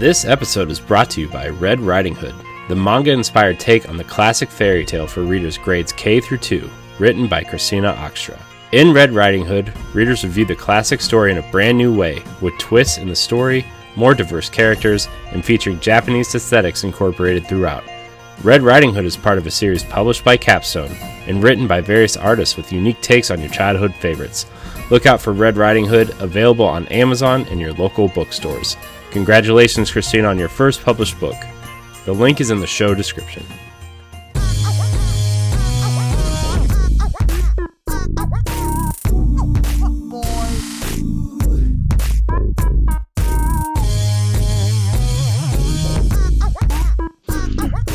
This episode is brought to you by Red Riding Hood, the manga-inspired take on the classic fairy tale for readers grades K through 2, written by Christina Oxtra. In Red Riding Hood, readers review the classic story in a brand new way, with twists in the story, more diverse characters, and featuring Japanese aesthetics incorporated throughout. Red Riding Hood is part of a series published by Capstone and written by various artists with unique takes on your childhood favorites. Look out for Red Riding Hood, available on Amazon and your local bookstores. Congratulations, Christina, on your first published book. The link is in the show description.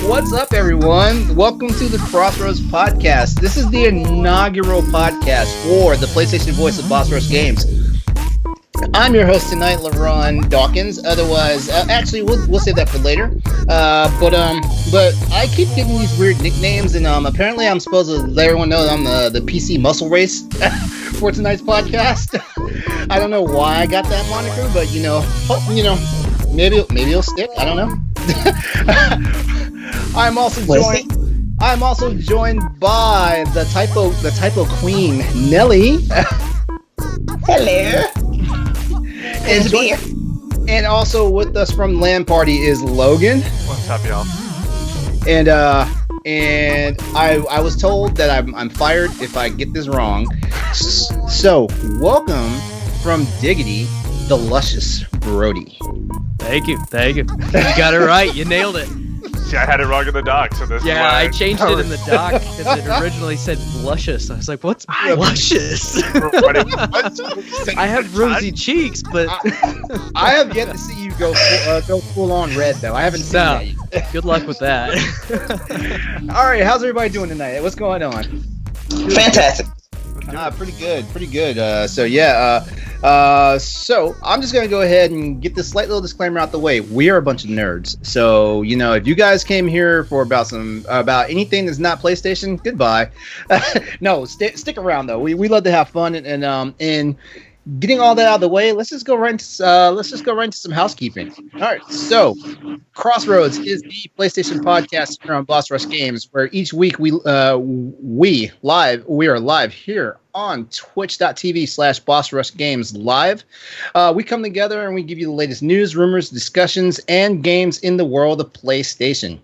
What's up, everyone? Welcome to the Crossroads Podcast. This is the inaugural podcast for the PlayStation voice of Boss Rush Games. I'm your host tonight, LeRon Dawkins. Otherwise, actually, we'll save that for later. But I keep getting these weird nicknames, and apparently I'm supposed to let everyone know that I'm the PC muscle race for tonight's podcast. I don't know why I got that moniker, but maybe it'll stick. I don't know. I'm also joined by the typo queen, Nellie. Hello. And also with us from LAN Party is Logan. What's up, y'all? And I was told that I'm fired if I get this wrong. So welcome from Diggity, the luscious Brody. Thank you. You got it right. You nailed it. See, I had it wrong in the doc, so this is why I changed it in the doc because it originally said luscious. I was like, what's luscious? I have rosy cheeks, but I have yet to see you go full on red, though. I haven't seen that yet. Good luck with that. All right, how's everybody doing tonight? What's going on? Fantastic. Pretty good. So I'm just gonna go ahead and get this slight little disclaimer out the way. We are a bunch of nerds, so if you guys came here for about anything that's not PlayStation, goodbye. No, stick around though. We love to have fun, and getting all that out of the way, let's just go right into some housekeeping. All right, so Crossroads is the PlayStation podcast here on Boss Rush Games, where each week we are live here on twitch.tv/Boss Rush Games live. We come together and we give you the latest news, rumors, discussions, and games in the world of PlayStation.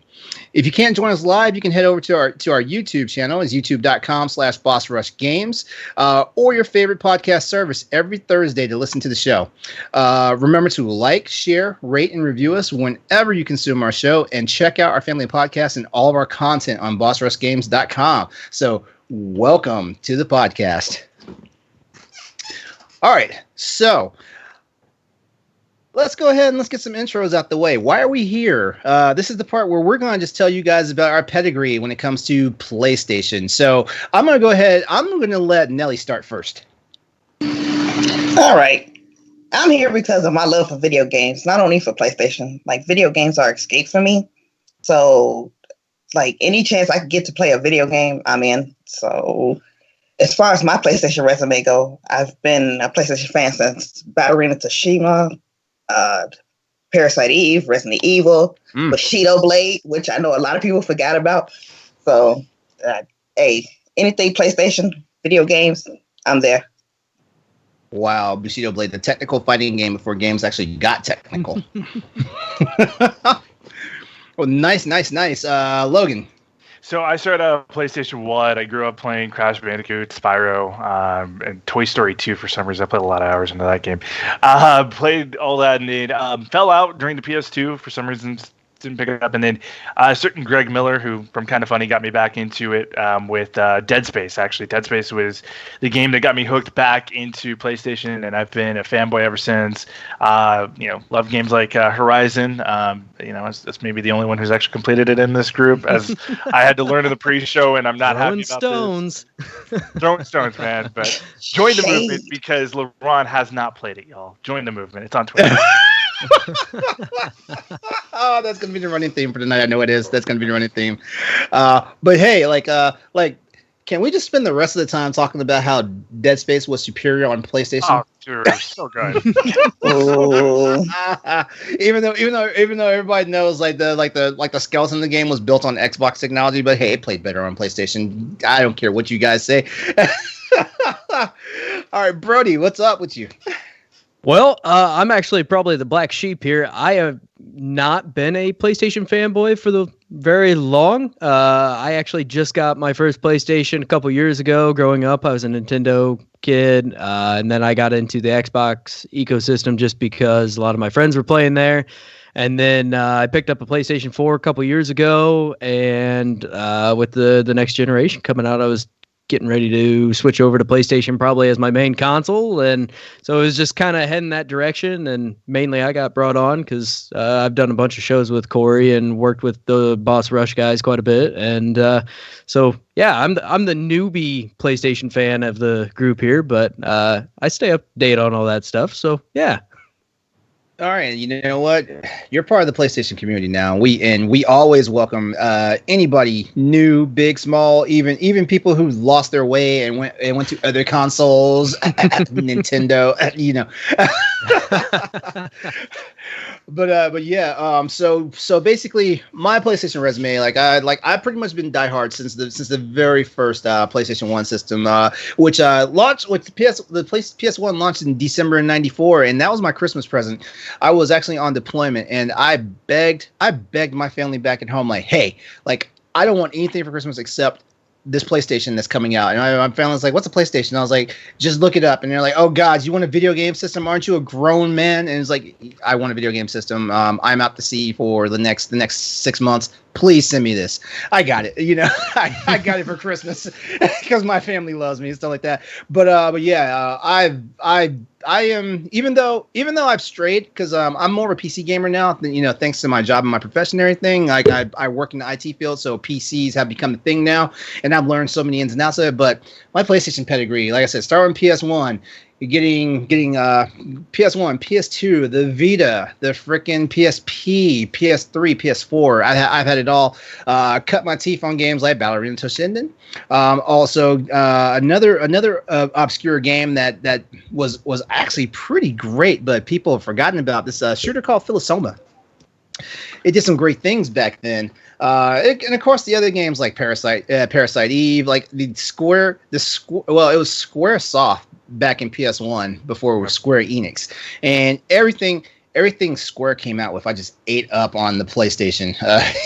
If you can't join us live, you can head over to our YouTube channel. It's youtube.com/Boss Rush Games, or your favorite podcast service every Thursday to listen to the show. Remember to like, share, rate, and review us whenever you consume our show, and check out our family podcast and all of our content on bossrushgames.com. So welcome to the podcast. All right, so let's go ahead and let's get some intros out the way. Why are we here? This is the part where we're going to just tell you guys about our pedigree when it comes to PlayStation. So I'm going to go ahead. I'm going to let Nellie start first. All right. I'm here because of my love for video games, not only for PlayStation. Like, video games are escape for me. So, like, any chance I can get to play a video game, I'm in. So, as far as my PlayStation resume go, I've been a PlayStation fan since Ballerina Tsushima, Parasite Eve, Resident Evil, Bushido Blade, which I know a lot of people forgot about. So, anything PlayStation, video games, I'm there. Wow, Bushido Blade, the technical fighting game before games actually got technical. Well, nice. Logan. So I started out PlayStation 1. I grew up playing Crash Bandicoot, Spyro, and Toy Story 2 for some reason. I played a lot of hours into that game. Played all that and then fell out during the PS2 for some reason. Didn't pick it up. And then a certain Greg Miller, who from Kind of Funny got me back into it with Dead Space, actually. Dead Space was the game that got me hooked back into PlayStation, and I've been a fanboy ever since. Love games like Horizon. That's maybe the only one who's actually completed it in this group, as I had to learn in the pre-show, and I'm not happy about stones. This. Throwing stones, man. But join the movement because LeRon has not played it, y'all. Join the movement. It's on Twitter. Oh, that's gonna be the running theme for tonight. I know it is. That's gonna be the running theme. But hey, like Can we just spend the rest of the time talking about how Dead Space was superior on PlayStation? Oh, dude, so good. even though everybody knows the skeleton in the game was built on Xbox technology, but hey, it played better on PlayStation. I don't care what you guys say. All right, Brody, what's up with you? Well, I'm actually probably the black sheep here. I have not been a PlayStation fanboy for the very long. I actually just got my first PlayStation a couple years ago. Growing up, I was a Nintendo kid, and then I got into the Xbox ecosystem just because a lot of my friends were playing there. And then I picked up a PlayStation 4 a couple years ago, and with the next generation coming out, I was getting ready to switch over to PlayStation probably as my main console. And so it was just kind of heading that direction. And mainly I got brought on because I've done a bunch of shows with Corey and worked with the Boss Rush guys quite a bit. And so, yeah, I'm the newbie PlayStation fan of the group here, but I stay up to date on all that stuff. So, yeah. All right, you know what? You're part of the PlayStation community now. We always welcome anybody new, big, small, even people who lost their way and went to other consoles, Nintendo, you know. But yeah, so basically my PlayStation resume, I pretty much been diehard since the very first PlayStation 1 system, which launched with the PS1 launched in December of '94, and that was my Christmas present. I was actually on deployment, and I begged my family back at home, like, hey, like, I don't want anything for Christmas except this PlayStation that's coming out. And my family's like, what's a PlayStation? And I was like, just look it up. And they're like, oh God, you want a video game system? Aren't you a grown man? And it's like, I want a video game system. I'm out to sea for the next 6 months. Please send me this. I got it. You know, I got it for Christmas because my family loves me and stuff like that. But yeah, I am, even though I've strayed, because I'm more of a PC gamer now, you know, thanks to my job and my profession and everything. Like I work in the IT field, so PCs have become a thing now, and I've learned so many ins and outs of it. But my PlayStation pedigree, like I said, starting with PS1, getting PS1, PS2, the Vita, the frickin' PSP, PS3, PS4. I've had it all. Cut my teeth on games like Ballerina Toshinden. Also, another obscure game that was actually pretty great, but people have forgotten about this shooter called Philosoma. It did some great things back then. And of course the other games like Parasite Eve, like it was Squaresoft back in PS1 before it was Square Enix, and everything Square came out with, I just ate up on the PlayStation.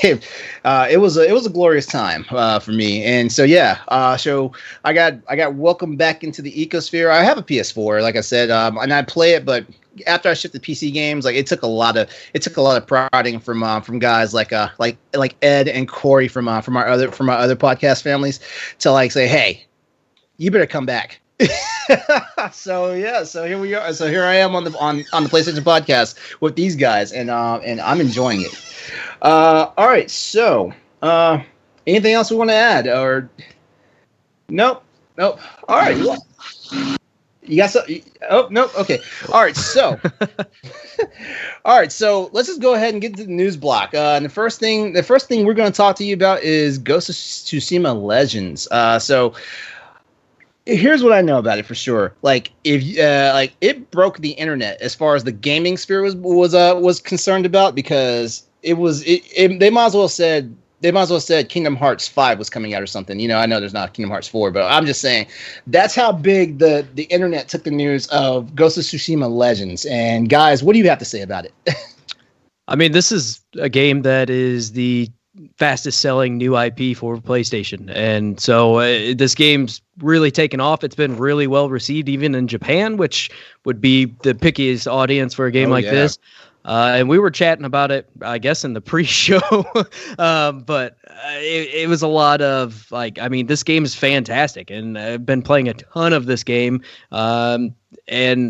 It was a glorious time for me, and so yeah. So I got welcomed back into the ecosphere. I have a PS4, like I said, and I play it, but after I shifted to PC games, like it took a lot of prodding from guys like Ed and Corey from our other podcast families to like say, hey, you better come back. So yeah, so here we are. So here I am on the PlayStation podcast with these guys, and I'm enjoying it. All right, so anything else we want to add, or nope. All right. You got some? Oh, no. Okay. All right. So let's just go ahead and get to the news block. And the first thing we're going to talk to you about is Ghost of Tsushima Legends. So here's what I know about it for sure. Like it broke the internet as far as the gaming sphere was concerned about, because they might as well said Kingdom Hearts 5 was coming out or something. You know, I know there's not Kingdom Hearts 4, but I'm just saying that's how big the internet took the news of Ghost of Tsushima Legends. And guys, what do you have to say about it? I mean, this is a game that is the fastest selling new IP for PlayStation. And so this game's really taken off. It's been really well received, even in Japan, which would be the pickiest audience for a game this. And we were chatting about it, I guess, in the pre-show, but it was a lot of like, I mean, this game is fantastic, and I've been playing a ton of this game, and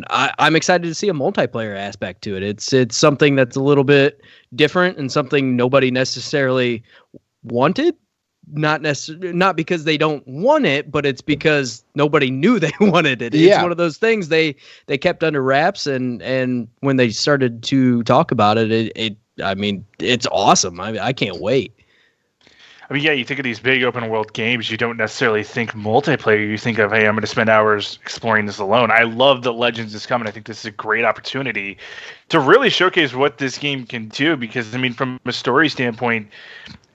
I'm excited to see a multiplayer aspect to it. It's something that's a little bit different and something nobody necessarily wanted. Not because they don't want it, but it's because nobody knew they wanted it. It's one of those things they kept under wraps, and when they started to talk about it, I mean, it's awesome. I can't wait. I mean, yeah, you think of these big open world games, you don't necessarily think multiplayer. You think of, hey, I'm going to spend hours exploring this alone. I love that Legends is coming. I think this is a great opportunity to really showcase what this game can do. Because, I mean, from a story standpoint,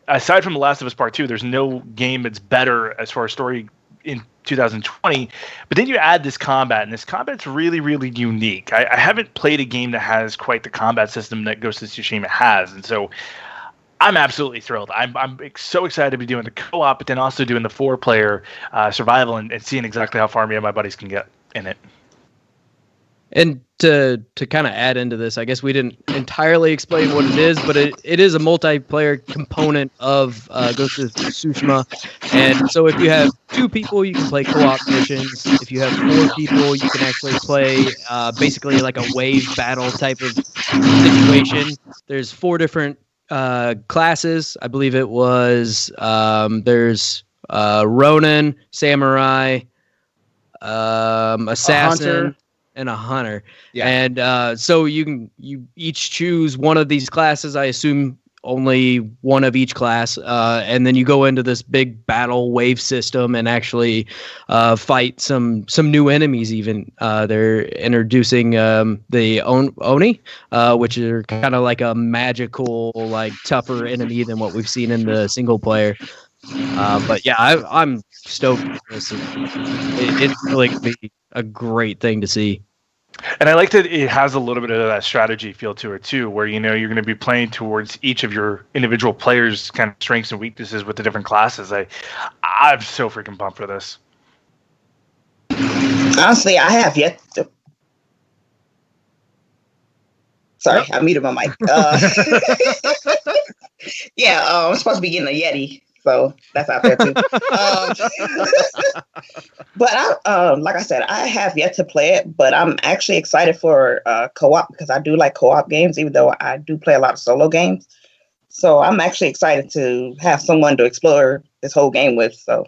aside from The Last of Us Part 2, there's no game that's better as far as story in 2020. But then you add this combat, and this combat's really, really unique. I haven't played a game that has quite the combat system that Ghost of Tsushima has. And so I'm absolutely thrilled. I'm so excited to be doing the co-op, but then also doing the 4-player survival and seeing exactly how far me and my buddies can get in it. And to kind of add into this, I guess we didn't entirely explain what it is, but it is a multiplayer component of Ghost of Tsushima. And so if you have 2 people, you can play co-op missions. If you have 4 people, you can actually play basically like a wave battle type of situation. There's 4 different classes. I believe it was there's Ronin, Samurai, Assassin, and a Hunter. Yeah. And so you each choose one of these classes. I assume only one of each class, and then you go into this big battle wave system and actually fight some new enemies. Even they're introducing the Oni, which are kind of like a magical, like tougher enemy than what we've seen in the single player. But yeah, I'm stoked for this. It's really gonna be a great thing to see. And I like that it has a little bit of that strategy feel to it too, where you're going to be playing towards each of your individual players' kind of strengths and weaknesses with the different classes. I'm so freaking pumped for this. Honestly, I have yet to. Sorry, I muted my mic. Yeah, I'm supposed to be getting a Yeti. So that's out there too. But like I said, I have yet to play it, but I'm actually excited for co-op because I do like co-op games, even though I do play a lot of solo games. So I'm actually excited to have someone to explore this whole game with. So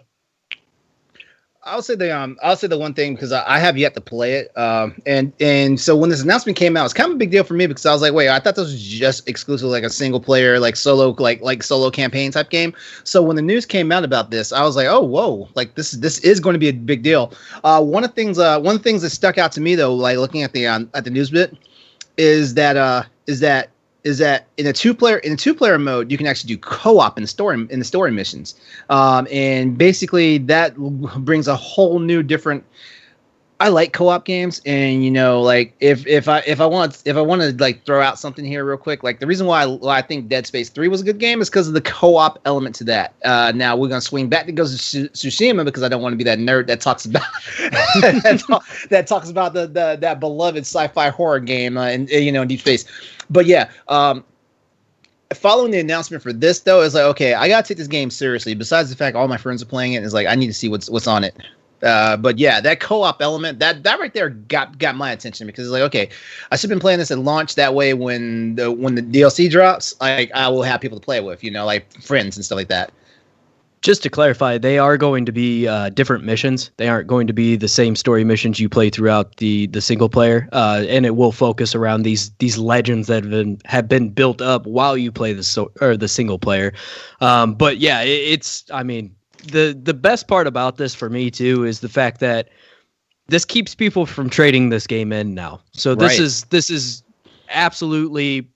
I'll say the one thing because I have yet to play it. And so when this announcement came out, it's kind of a big deal for me because I was like, wait, I thought this was just exclusive like a single player, like solo, like solo campaign type game. So when the news came out about this, I was like, oh, whoa, like this is going to be a big deal. One of the things that stuck out to me though, like looking at the news bit, is that in a two-player mode, you can actually do co-op in the story missions, and basically that brings a whole new different. I like co-op games, and like if I want to like throw out something here real quick, like the reason why I think Dead Space 3 was a good game is because of the co-op element to that. Now we're gonna swing back to Ghost of Tsushima because I don't want to be that nerd that talks about that talks about that beloved sci-fi horror game in Deep Space. But yeah, following the announcement for this though, is like, okay, I gotta take this game seriously. Besides the fact all my friends are playing it, is like I need to see what's on it. But yeah, that co-op element, that right there got my attention because it's like, okay, I should have been playing this at launch. That way, when the DLC drops, I will have people to play with, like friends and stuff like that. Just to clarify, they are going to be different missions. They aren't going to be the same story missions you play throughout the single player, and it will focus around these legends that have been built up while you play the single player. But yeah, the best part about this for me too is the fact that this keeps people from trading this game in now. So this is absolutely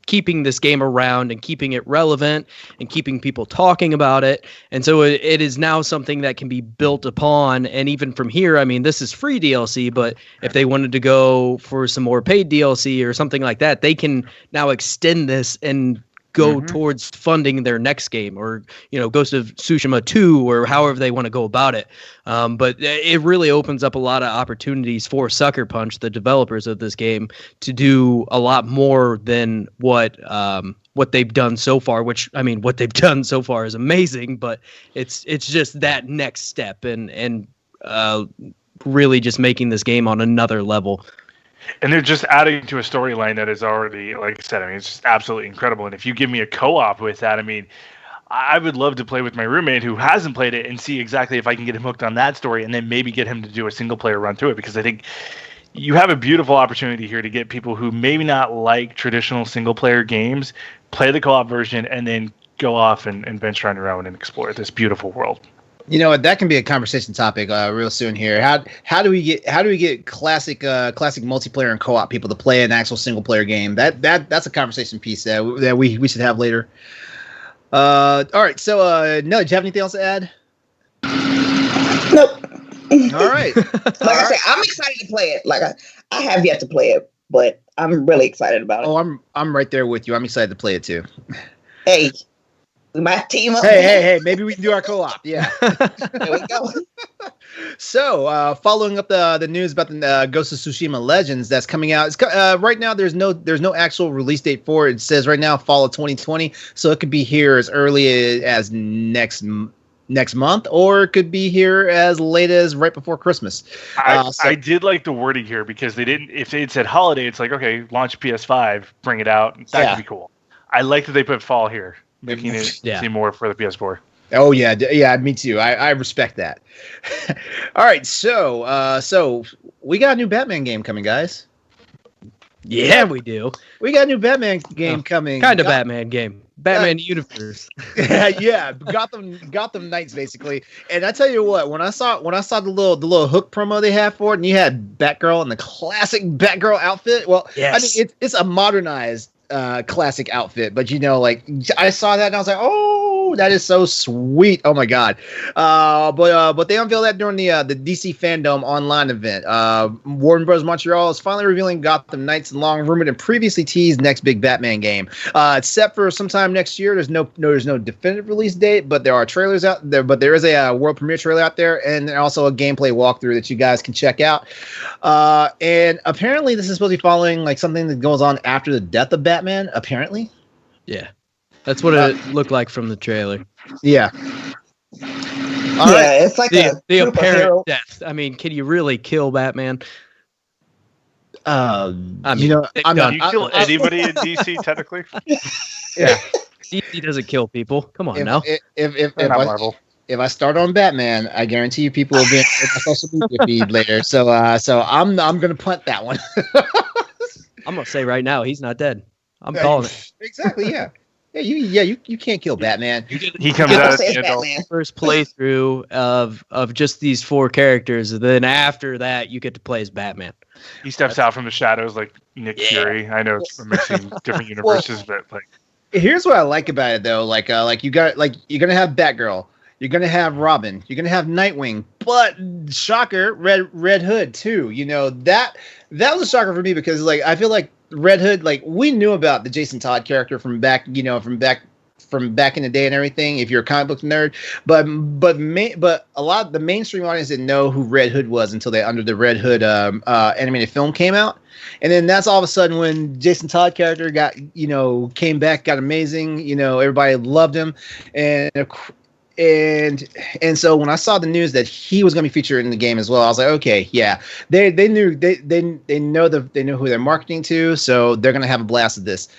keeping this game around and keeping it relevant and keeping people talking about it. And so it is now something that can be built upon. And even from here, I mean, this is free DLC, but if they wanted to go for some more paid DLC or something like that, they can now extend this and go towards funding their next game, or Ghost of Tsushima 2, or however they want to go about it. But it really opens up a lot of opportunities for Sucker Punch, the developers of this game, to do a lot more than what they've done so far. Which, I mean, what they've done so far is amazing, but it's just that next step and really just making this game on another level. And they're just adding to a storyline that is already, like I said, I mean, it's just absolutely incredible. And if you give me a co-op with that, I mean, I would love to play with my roommate who hasn't played it and see exactly if I can get him hooked on that story and then maybe get him to do a single player run through it. Because I think you have a beautiful opportunity here to get people who maybe not like traditional single player games, play the co-op version, and then go off and venture on your own and explore this beautiful world. You know what? That can be a conversation topic real soon here. How do we get classic multiplayer and co-op people to play an actual single player game? That's a conversation piece that we should have later. All right. So no, do you have anything else to add? Nope. All right. Like I said, I'm excited to play it. Like I have yet to play it, but I'm really excited about it. Oh, I'm right there with you. I'm excited to play it too. Hey, we might team up. Hey, maybe we can do our co-op. Yeah. There we go. So, following up the news about the Ghost of Tsushima Legends that's coming out. It's right now. There's no actual release date for it. It says right now fall of 2020. So it could be here as early as next month, or it could be here as late as right before Christmas. I did like the wording here because they didn't. If they had said holiday, it's like, okay, launch PS5, bring it out. That could be cool. I like that they put fall here, making it seem more for the PS4. Oh yeah, me too. I respect that. All right, so we got a new Batman game coming, guys. Yeah, we do. We got a new Batman game coming. Kind of Batman game. Batman universe. Yeah, Gotham Knights basically. And I tell you what, when I saw the little hook promo they had for it, and you had Batgirl in the classic Batgirl outfit. Well, yes. I mean it's a modernized classic outfit, but like I saw that and I was like, oh, that is so sweet. Oh my god. But they unveiled that during the DC FanDome online event. Warner Bros. Montreal is finally revealing Gotham Knights' long rumored and previously teased next big Batman game. It's set for sometime next year. There's no definitive release date, but there are trailers out there. But there is a world premiere trailer out there, and also a gameplay walkthrough that you guys can check out. And apparently, this is supposed to be following like something that goes on after the death of Batman. Apparently, yeah. That's what it looked like from the trailer. Yeah. It's like the apparent death. I mean, can you really kill Batman? I mean, you kill anybody in DC technically? Yeah. DC doesn't kill people. Come on now. If I start on Batman, I guarantee you people will be in my social media feed later. So I'm gonna punt that one. I'm gonna say right now he's not dead. I'm calling it. Exactly. Yeah. Yeah, you can't kill Batman. He comes out as the first playthrough of just these four characters. And then after that, you get to play as Batman. He steps out from the shadows like Nick Fury. I know it's mixing different universes, but like. Here's what I like about it though. Like you're gonna have Batgirl. You're gonna have Robin. You're gonna have Nightwing. But shocker, Red Hood too. That was a shocker for me because like I feel like Red Hood, like we knew about the Jason Todd character from back in the day and everything. If you're a comic book nerd, but a lot of the mainstream audience didn't know who Red Hood was until under the Red Hood animated film came out, and then that's all of a sudden when Jason Todd character came back, got amazing. Everybody loved him, and so when I saw the news that he was going to be featured in the game as well, I was like, okay, yeah, they know who they're marketing to, so they're going to have a blast of this.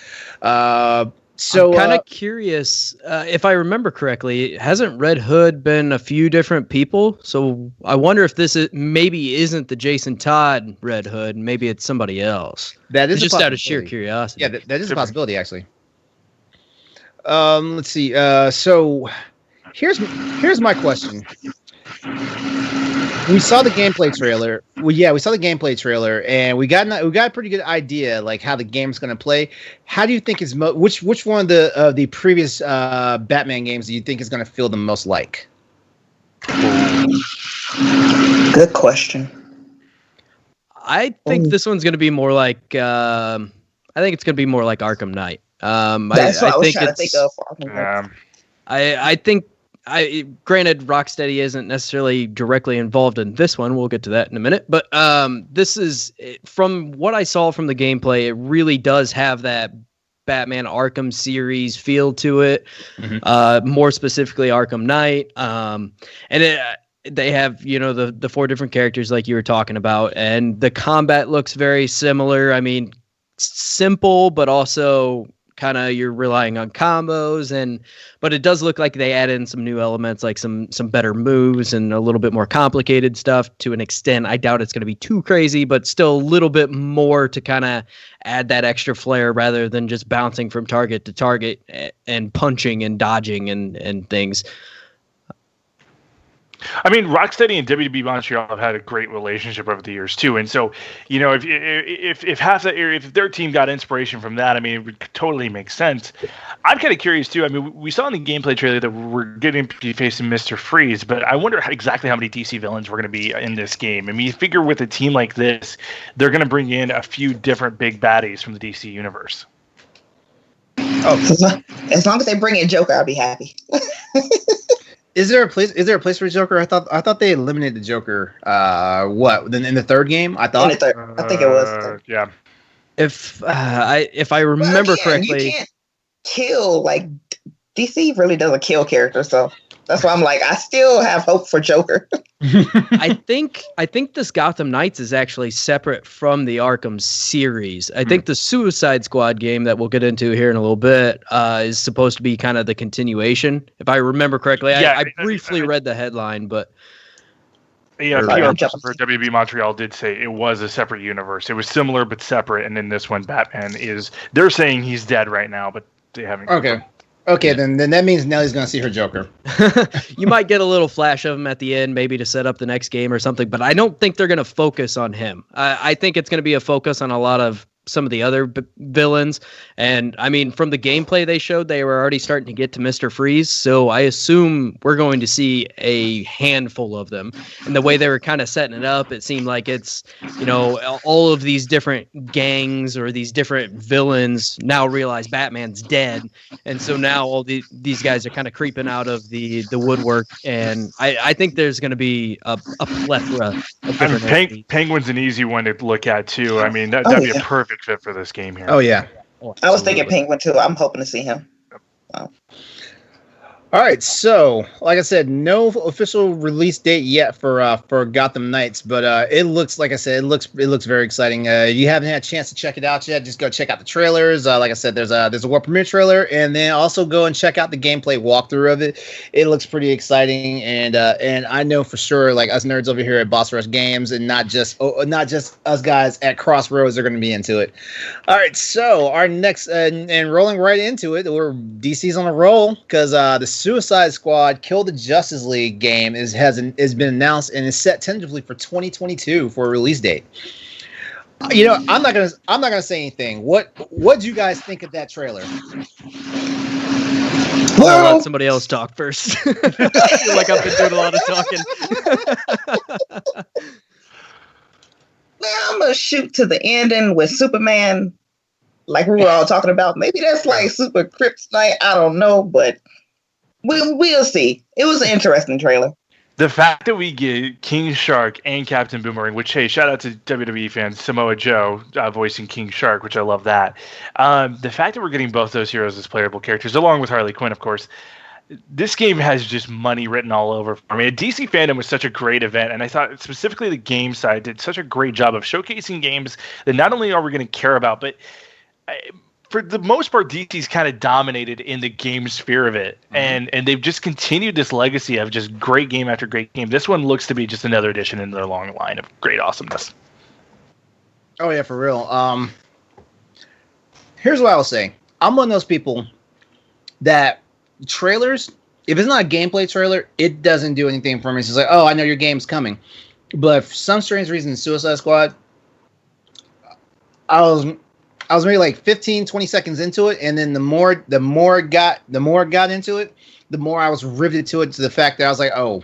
So I'm kind of curious if I remember correctly. Hasn't Red Hood been a few different people? So I wonder if this maybe isn't the Jason Todd Red Hood, maybe it's somebody else. That is just out of sheer curiosity. Yeah, that is a possibility actually. Let's see. So. Here's my question. We saw the gameplay trailer. We saw the gameplay trailer, and we got a pretty good idea like how the game's going to play. How do you think is which one of the previous Batman games do you think is going to feel the most like? Good question. I think this one's going to be more like. I think it's going to be more like Arkham Knight. That's what I was trying to think of. For Arkham Knight. I think. Granted, Rocksteady isn't necessarily directly involved in this one. We'll get to that in a minute. But this is, from what I saw from the gameplay, it really does have that Batman Arkham series feel to it. Mm-hmm. More specifically, Arkham Knight. They have, the four different characters like you were talking about. And the combat looks very similar. I mean, simple, but also kind of you're relying on combos, but it does look like they add in some new elements, like some better moves and a little bit more complicated stuff to an extent. I doubt it's going to be too crazy, but still a little bit more to kind of add that extra flair rather than just bouncing from target to target and punching and dodging and things. I mean, Rocksteady and WWE Montreal have had a great relationship over the years too, and so if half that area, if their team got inspiration from that, I mean, it would totally make sense. I'm kind of curious too. I mean, we saw in the gameplay trailer that we're getting to be facing Mr. Freeze, but I wonder exactly how many DC villains we're going to be in this game. I mean, you figure with a team like this, they're going to bring in a few different big baddies from the DC universe. Oh, as long as they bring in Joker, I'll be happy. Is there a place for Joker? I thought they eliminated the Joker. Then in the third game? I thought. I think it was. Yeah. If I remember correctly, you can't kill, like, DC really doesn't kill characters, so that's why I'm like, I still have hope for Joker. I think this Gotham Knights is actually separate from the Arkham series. I think the Suicide Squad game that we'll get into here in a little bit is supposed to be kind of the continuation, if I remember correctly. Yeah, I briefly read the headline, but yeah, PR person for WB Montreal did say it was a separate universe. It was similar but separate, and in this one, Batman they're saying he's dead right now, but they haven't. Okay, then that means Nellie's going to see her Joker. You might get a little flash of him at the end, maybe to set up the next game or something, but I don't think they're going to focus on him. I think it's going to be a focus on a lot of some of the other villains. And I mean, from the gameplay they showed, they were already starting to get to Mr. Freeze. So I assume we're going to see a handful of them. And the way they were kind of setting it up, it seemed like it's, all of these different gangs or these different villains now realize Batman's dead. And so now all these guys are kind of creeping out of the woodwork. And I think there's going to be a plethora of different Penguin's an easy one to look at too. I mean, that'd be a perfect fit for this game here. Oh yeah. I was thinking Penguin too. I'm hoping to see him. Wow. All right, so like I said, no official release date yet for Gotham Knights, but it looks, like I said, it looks very exciting. You haven't had a chance to check it out yet, just go check out the trailers. Like I said, there's a world premiere trailer, and then also go and check out the gameplay walkthrough of it. It looks pretty exciting, and I know for sure, like us nerds over here at Boss Rush Games, and not just us guys at Crossroads are going to be into it. All right, so our next and rolling right into it, DC's on a roll because the Suicide Squad Kill the Justice League game has been announced and is set tentatively for 2022 for a release date. I'm not gonna say anything. What do you guys think of that trailer? I'll let somebody else talk first. I feel like I've been doing a lot of talking. I'm gonna shoot to the ending with Superman, like we were all talking about. Maybe that's like super kryptonite. I don't know, but we'll see. It was an interesting trailer. The fact that we get King Shark and Captain Boomerang, which, hey, shout out to WWE fans, Samoa Joe voicing King Shark, which I love that. The fact that we're getting both those heroes as playable characters, along with Harley Quinn, of course, this game has just money written all over for me. DC FanDome was such a great event, and I thought specifically the game side did such a great job of showcasing games that not only are we going to care about, but for the most part, DC's kind of dominated in the game sphere of it, and they've just continued this legacy of just great game after great game. This one looks to be just another addition in their long line of great awesomeness. Oh yeah, for real. Here's what I will say. I'm one of those people that trailers, if it's not a gameplay trailer, it doesn't do anything for me. It's just like, oh, I know your game's coming. But for some strange reason, Suicide Squad, I was maybe like 15, 20 seconds into it, and then the more it got into it, the more I was riveted to it, to the fact that I was like, oh,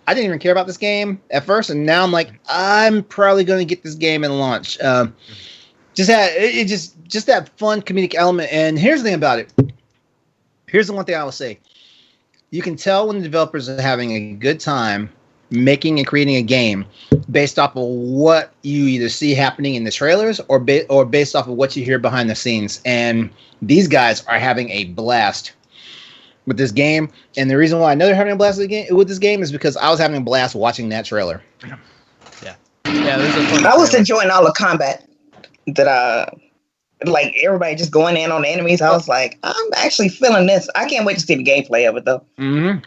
I didn't even care about this game at first, and now I'm like, I'm probably going to get this game and launch. Just that fun comedic element. And here's the thing about it. Here's the one thing I will say. You can tell when the developers are having a good time making and creating a game based off of what you either see happening in the trailers or based off of what you hear behind the scenes. And these guys are having a blast with this game. And the reason why I know they're having a blast with this game is because I was having a blast watching that trailer. Yeah. I was enjoying all the combat that like everybody just going in on the enemies. I was like, I'm actually feeling this. I can't wait to see the gameplay of it though. Mm-hmm.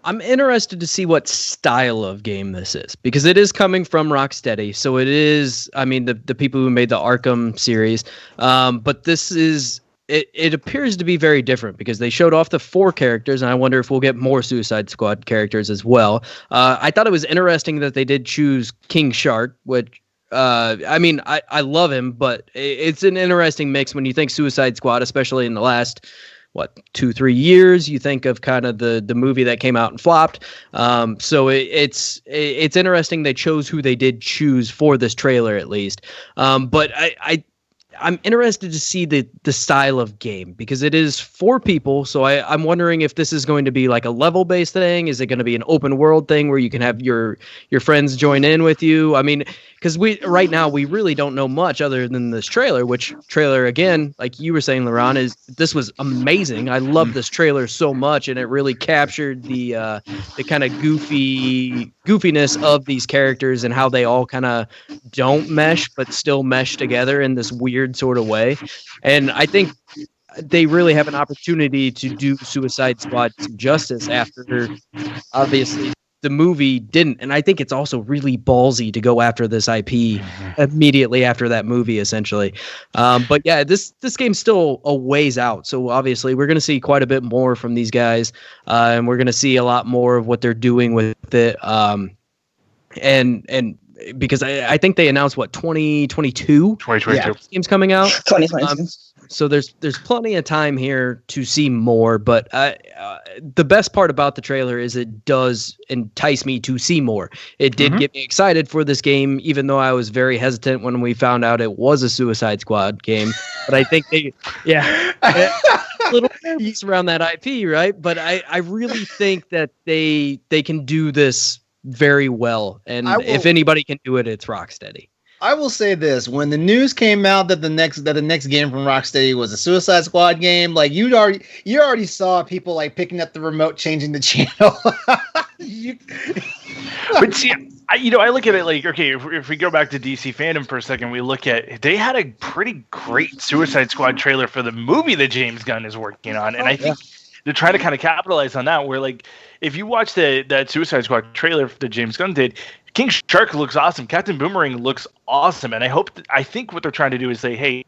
I'm interested to see what style of game this is, because it is coming from Rocksteady. So it is, I mean, the people who made the Arkham series. But this is, it appears to be very different because they showed off the 4 characters, and I wonder if we'll get more Suicide Squad characters as well. I thought it was interesting that they did choose King Shark, which, I mean, I love him, but it's an interesting mix when you think Suicide Squad, especially in the last 2-3 years. You think of kind of the movie that came out and flopped. So it's interesting they chose who they did choose for this trailer, at least. But I'm interested to see the style of game, because it is 4 people. So I'm wondering if this is going to be like a level based thing. Is it going to be an open world thing where you can have your friends join in with you? I mean, because right now we really don't know much other than this trailer, which trailer, again, like you were saying, LeRon, this was amazing. I love this trailer so much, and it really captured the kind of goofiness of these characters and how they all kind of don't mesh but still mesh together in this weird sort of way. And I think they really have an opportunity to do Suicide Squad some justice after, obviously, the movie didn't. And I think it's also really ballsy to go after this IP immediately after that movie, essentially. But yeah, this game's still a ways out. So obviously we're going to see quite a bit more from these guys. And we're going to see a lot more of what they're doing with it. And because I think they announced 2022 Yeah. games coming out. 2022. So there's plenty of time here to see more, but the best part about the trailer is it does entice me to see more. It did get me excited for this game, even though I was very hesitant when we found out it was a Suicide Squad game. But I think a little nervous around that IP, right? But I really think that they can do this very well, and if anybody can do it, it's Rocksteady. I will say this: when the news came out that the next game from Rocksteady was a Suicide Squad game, like you already saw people like picking up the remote, changing the channel. But see, I look at it like, okay, if we go back to DC FanDome for a second, we look at, they had a pretty great Suicide Squad trailer for the movie that James Gunn is working on, and I think they're trying to kind of capitalize on that. Where, like, if you watch that Suicide Squad trailer that James Gunn did, King Shark looks awesome. Captain Boomerang looks awesome. And I think what they're trying to do is say, hey,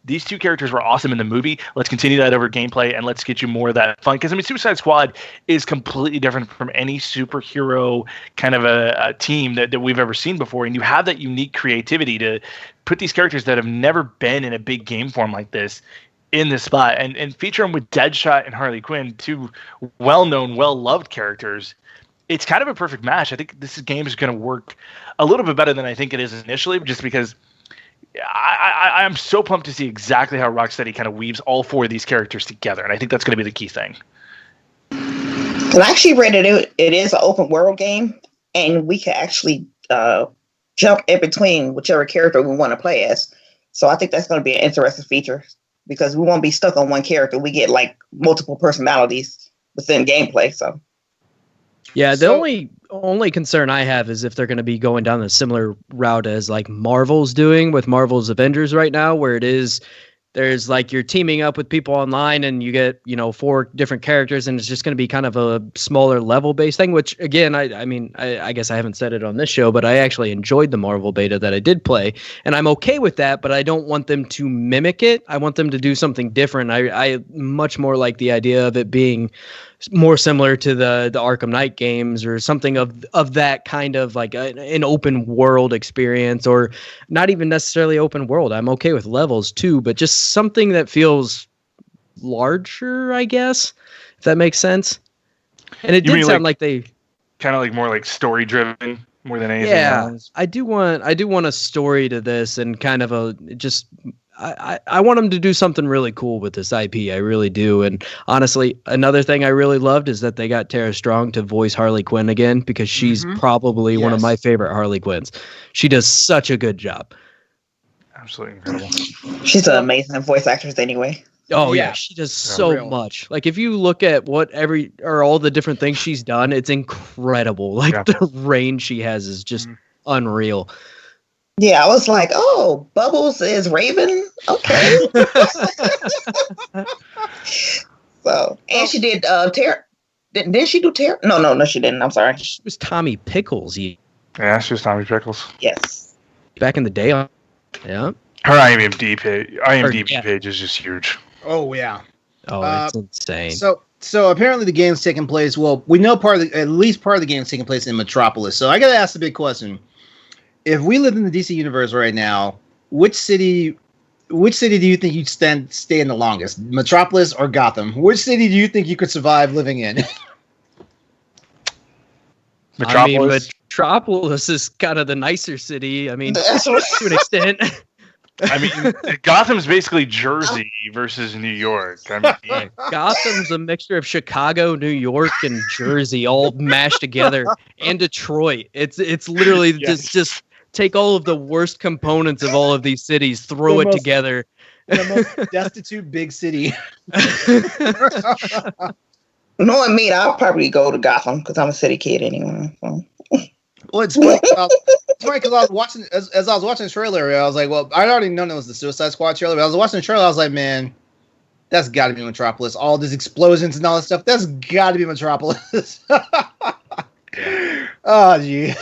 these 2 characters were awesome in the movie. Let's continue that over gameplay, and let's get you more of that fun. Because, I mean, Suicide Squad is completely different from any superhero kind of a team that we've ever seen before. And you have that unique creativity to put these characters that have never been in a big game form like this in this spot, and feature them with Deadshot and Harley Quinn, 2 well-known, well-loved characters. It's kind of a perfect match. I think this game is going to work a little bit better than I think it is initially, just because I'm so pumped to see exactly how Rocksteady kind of weaves all 4 of these characters together, and I think that's going to be the key thing. And I actually read it is an open world game, and we can actually jump in between whichever character we want to play as. So I think that's going to be an interesting feature, because we won't be stuck on one character. We get like multiple personalities within gameplay. So yeah, the only concern I have is if they're going to be going down a similar route as like Marvel's doing with Marvel's Avengers right now, where there's like you're teaming up with people online and you get 4 different characters, and it's just going to be kind of a smaller level based thing. Which again, I guess I haven't said it on this show, but I actually enjoyed the Marvel beta that I did play, and I'm okay with that. But I don't want them to mimic it. I want them to do something different. I much more like the idea of it being more similar to the Arkham Knight games, or something of that kind of like an open world experience, or not even necessarily open world. I'm okay with levels too, but just something that feels larger, I guess, if that makes sense. And it did sound like they kind of like more like story driven more than anything else. I do want a story to this, and kind of I want them to do something really cool with this IP. I really do. And honestly, another thing I really loved is that they got Tara Strong to voice Harley Quinn again, because she's probably one of my favorite Harley Quinns. She does such a good job. Absolutely incredible. She's an amazing voice actress anyway. Oh yeah, she does so much. Like if you look at all the different things she's done, it's incredible. Like the range she has is just unreal. Yeah, I was like, oh, Bubbles is Raven. Okay. So, and she did Terror. Didn't she do Terror? No, she didn't. I'm sorry. It was Tommy Pickles. Yeah, she was Tommy Pickles. Yes. Back in the day. Yeah. Her IMDb page is just huge. Oh yeah. Oh, it's insane. So apparently the game's taking place. Well, we know at least part of the game is taking place in Metropolis. So I got to ask the big question: if we lived in the DC universe right now, which city do you think you'd stay in the longest? Metropolis or Gotham? Which city do you think you could survive living in? Metropolis is kind of the nicer city. I mean, to an extent. I mean, Gotham's basically Jersey versus New York. I mean, Gotham's a mixture of Chicago, New York, and Jersey all mashed together, and Detroit. It's literally just take all of the worst components of all of these cities, throw it together. The most destitute big city. Knowing me, I'll probably go to Gotham because I'm a city kid anyway. So. Well, it's funny because I was watching as I was watching the trailer. I was like, well, I already known it was the Suicide Squad trailer. But I was watching the trailer. I was like, man, that's got to be Metropolis. All these explosions and all this stuff. That's got to be Metropolis. Oh, gee.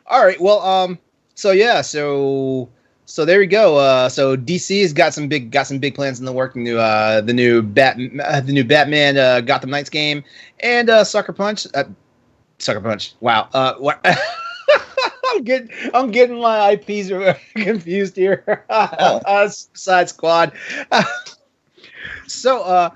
All right. Well, so there we go. So DC's got some big plans in the work. The new Batman Gotham Knights game and Sucker Punch. Wow. What? I'm getting my IPs confused here. Suicide Squad. So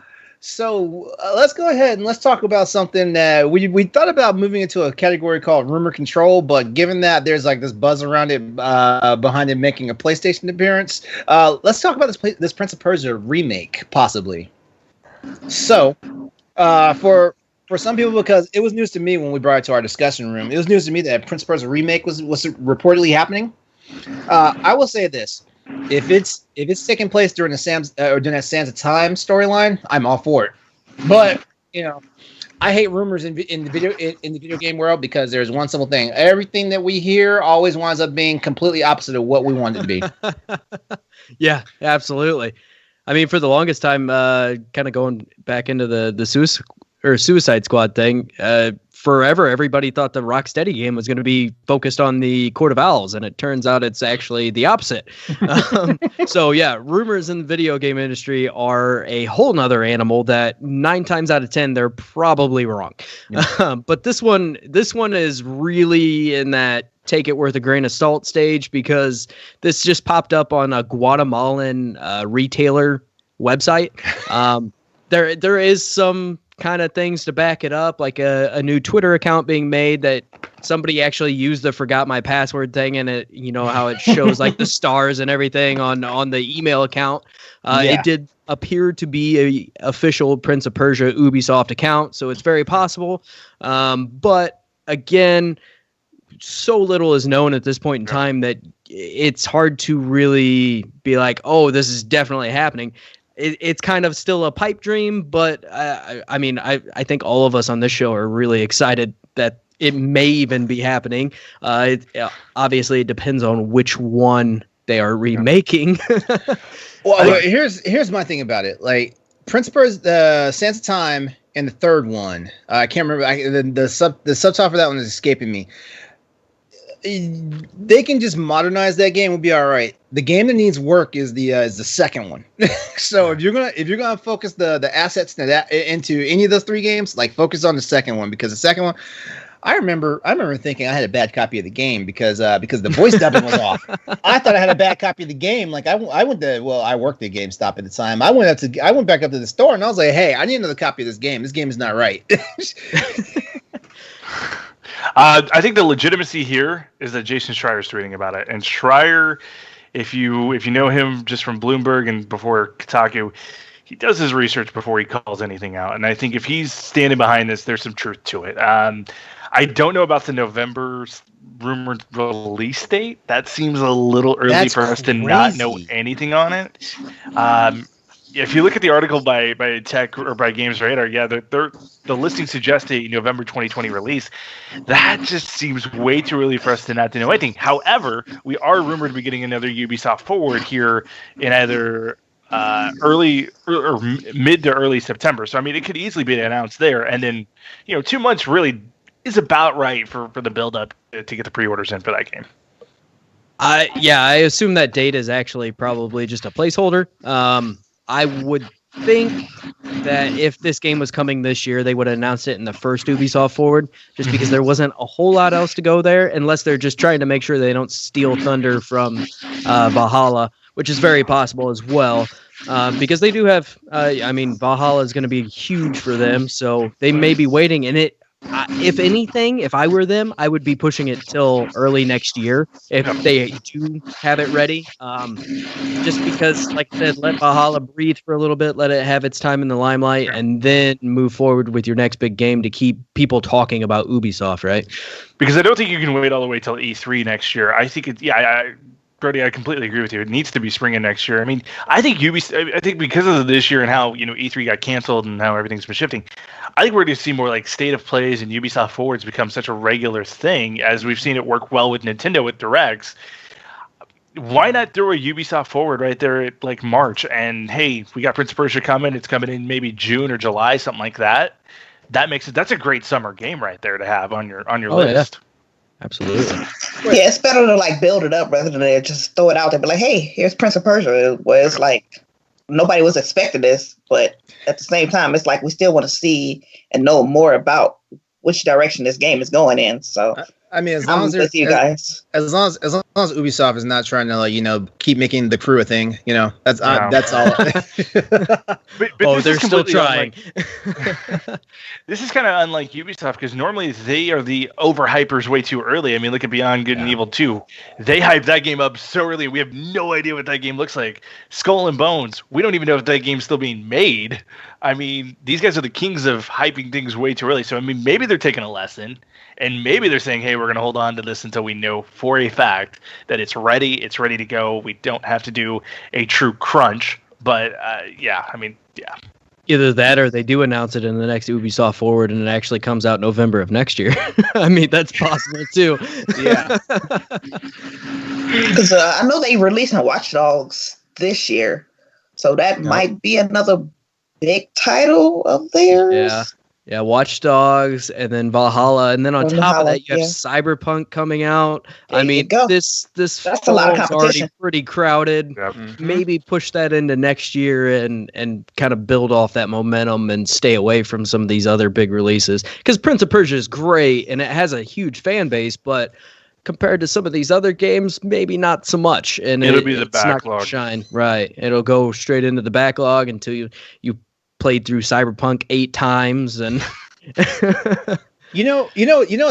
let's go ahead and let's talk about something that we thought about moving into a category called rumor control, but given that there's like this buzz around it behind it making a PlayStation appearance, let's talk about this Prince of Persia remake possibly. So, for some people, because it was news to me when we brought it to our discussion room, it was news to me that Prince of Persia remake was reportedly happening. I will say this: if it's taking place during that Sands of Time storyline, I'm all for it. But I hate rumors in the video game world because there's one simple thing: everything that we hear always winds up being completely opposite of what we want it to be. Yeah, absolutely. I mean, for the longest time, kind of going back into the Suicide Squad thing, forever everybody thought the Rocksteady game was going to be focused on the Court of Owls, and it turns out it's actually the opposite. So yeah, rumors in the video game industry are a whole nother animal that 9 times out of 10 they're probably wrong. Yeah. But this one is really in that take it with a grain of salt stage, because this just popped up on a Guatemalan retailer website. There is some kind of things to back it up, like a new Twitter account being made that somebody actually used the forgot my password thing, and it, how it shows like the stars and everything on the email account. It did appear to be a official Prince of Persia Ubisoft account, so it's very possible. But again, so little is known at this point in time that it's hard to really be like, oh, this is definitely happening. It's kind of still a pipe dream, but I mean, I think all of us on this show are really excited that it may even be happening. Obviously, it depends on which one they are remaking. Well, here's my thing about it. Like Prince of Persia, the Sands of Time, and the third one. I can't remember. The subtitle for that one is escaping me. They can just modernize that game. We'll be all right. The game that needs work is the second one. So if you're gonna focus the assets into any of those 3 games, like focus on the second one, because the second one, I remember thinking I had a bad copy of the game because the voice dubbing was off. I thought I had a bad copy of the game. Like I worked at GameStop at the time. I went back up to the store and I was like, hey, I need another copy of this game. This game is not right. I think the legitimacy here is that Jason Schreier's tweeting about it, and Schreier, if you know him just from Bloomberg and before Kotaku, he does his research before he calls anything out. And I think if he's standing behind this, there's some truth to it. I don't know about the November rumored release date. That seems a little early for us to not know anything on it. if you look at the article by Tech or by Games Radar, the listing suggests a November 2020 release. That just seems way too early for us to not to know anything. However, we are rumored to be getting another Ubisoft Forward here in either early or mid to early September. So I mean, it could easily be announced there, and then 2 months really is about right for the build up to get the pre-orders in for that game. I assume that date is actually probably just a placeholder. I would think that if this game was coming this year, they would have announced it in the first Ubisoft Forward, just because there wasn't a whole lot else to go there, unless they're just trying to make sure they don't steal thunder from Valhalla, which is very possible as well. Because they do have, Valhalla is going to be huge for them, so they may be waiting. And if anything, if I were them, I would be pushing it till early next year if they do have it ready. Just because, like I said, let Valhalla breathe for a little bit, let it have its time in the limelight, and then move forward with your next big game to keep people talking about Ubisoft, right? Because I don't think you can wait all the way till E3 next year. I think Brody, I completely agree with you. It needs to be spring of next year. I mean, I think because of this year and how E3 got canceled and how everything's been shifting, I think we're going to see more like state of plays and Ubisoft Forwards become such a regular thing, as we've seen it work well with Nintendo with Directs. Why not throw a Ubisoft Forward right there at like March? And hey, we got Prince of Persia coming. It's coming in maybe June or July, something like that. That's a great summer game right there to have on your list. Yeah. Absolutely. Yeah, it's better to like build it up rather than just throw it out there. But like, hey, here's Prince of Persia, where it's like nobody was expecting this, but at the same time, it's like we still want to see and know more about which direction this game is going in. So I mean, as long as Ubisoft is not trying to keep making the crew a thing, that's all. but they're still trying. This is kind of unlike Ubisoft, because normally they are the overhypers way too early. I mean, look at Beyond Good and Evil 2. They hyped that game up so early. We have no idea what that game looks like. Skull and Bones. We don't even know if that game's still being made. I mean, these guys are the kings of hyping things way too early. So, I mean, maybe they're taking a lesson. And maybe they're saying, hey, we're going to hold on to this until we know for a fact that it's ready to go. We don't have to do a true crunch. But, yeah. Either that or they do announce it in the next Ubisoft Forward and it actually comes out November of next year. I mean, that's possible too. Yeah. Because I know they releasing Watch Dogs this year. So that might be another big title of theirs. Yeah, Watch Dogs, and then Valhalla, and then on top of that, you have Cyberpunk coming out. There this that's a lot of competition. Already pretty crowded. Yep. Maybe push that into next year and kind of build off that momentum and stay away from some of these other big releases. Because Prince of Persia is great, and it has a huge fan base, but compared to some of these other games, maybe not so much. And it'll be the it's not gonna backlog. shine. Right. It'll go straight into the backlog until you played through Cyberpunk 8 times and it's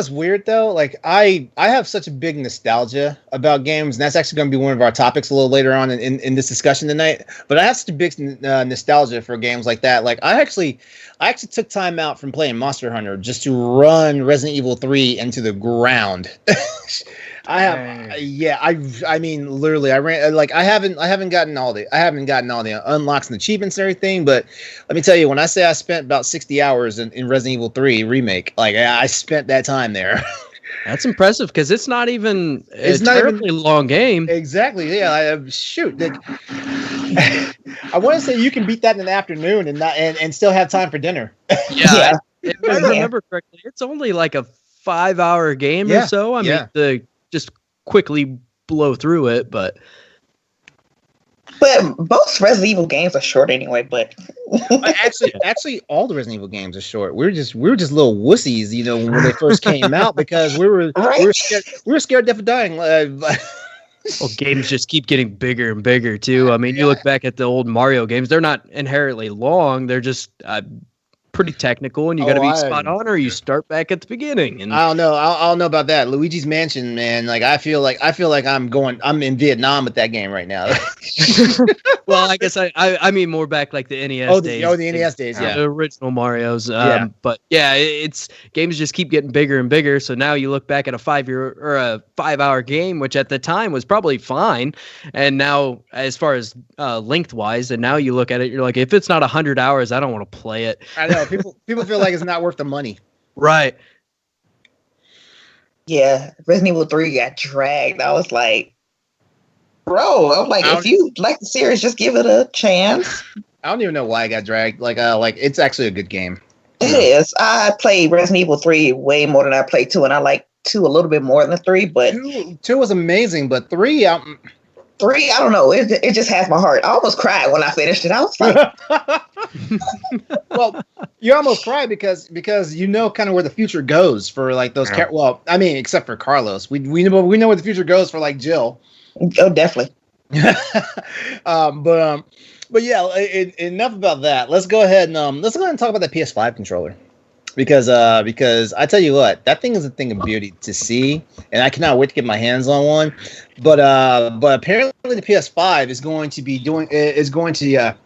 weird though. Like I have such a big nostalgia about games, and that's actually going to be one of our topics a little later on in this discussion tonight. But I have such a big nostalgia for games like that. Like I actually took time out from playing Monster Hunter just to run Resident Evil 3 into the ground. I mean, literally, I ran I haven't gotten all the unlocks and achievements and everything. But let me tell you, when I say I spent about 60 hours in Resident Evil 3 remake, I spent that time there. That's impressive because it's not even a terribly long game. Exactly. Yeah. I want to say you can beat that in an afternoon and still have time for dinner. Yeah. If I remember correctly, it's only like a 5-hour game or so. I mean, to just quickly blow through it, but most Resident Evil games are short anyway. But actually, all the Resident Evil games are short. We were just little wussies, when they first came out because we were scared death of dying. Well, games just keep getting bigger and bigger too. I mean, you look back at the old Mario games; they're not inherently long; they're just pretty technical, and you got to be spot on, or you start back at the beginning. And I don't know. I don't know about that. Luigi's Mansion, man. Like I feel like I'm in Vietnam with that game right now. well, I guess I mean more back like the NES days. The NES days, yeah. The original Mario's. But yeah, it's games just keep getting bigger and bigger. So now you look back at a 5-year or a 5-hour game, which at the time was probably fine, and now as far as lengthwise, and now you look at it, you're like, if it's not 100 hours, I don't want to play it. I know people feel like it's not worth the money. Right. Yeah, Resident Evil 3 got dragged. I was like, bro, I'm like, if you like the series, just give it a chance. I don't even know why I got dragged. Like it's actually a good game. It is. I played Resident Evil 3 way more than I played 2, and I like 2 a little bit more than 3, but 2 was amazing, but 3, 3, I don't know. It just has my heart. I almost cried when I finished it. I was like, well, you almost cried because you know kind of where the future goes for like those. Well, I mean, except for Carlos, we know where the future goes for like Jill. Oh, definitely. But yeah, enough about that. Let's go ahead and talk about the PS5 controller. Because I tell you what, that thing is a thing of beauty to see, and I cannot wait to get my hands on one. But apparently the PS5 is going to the PS5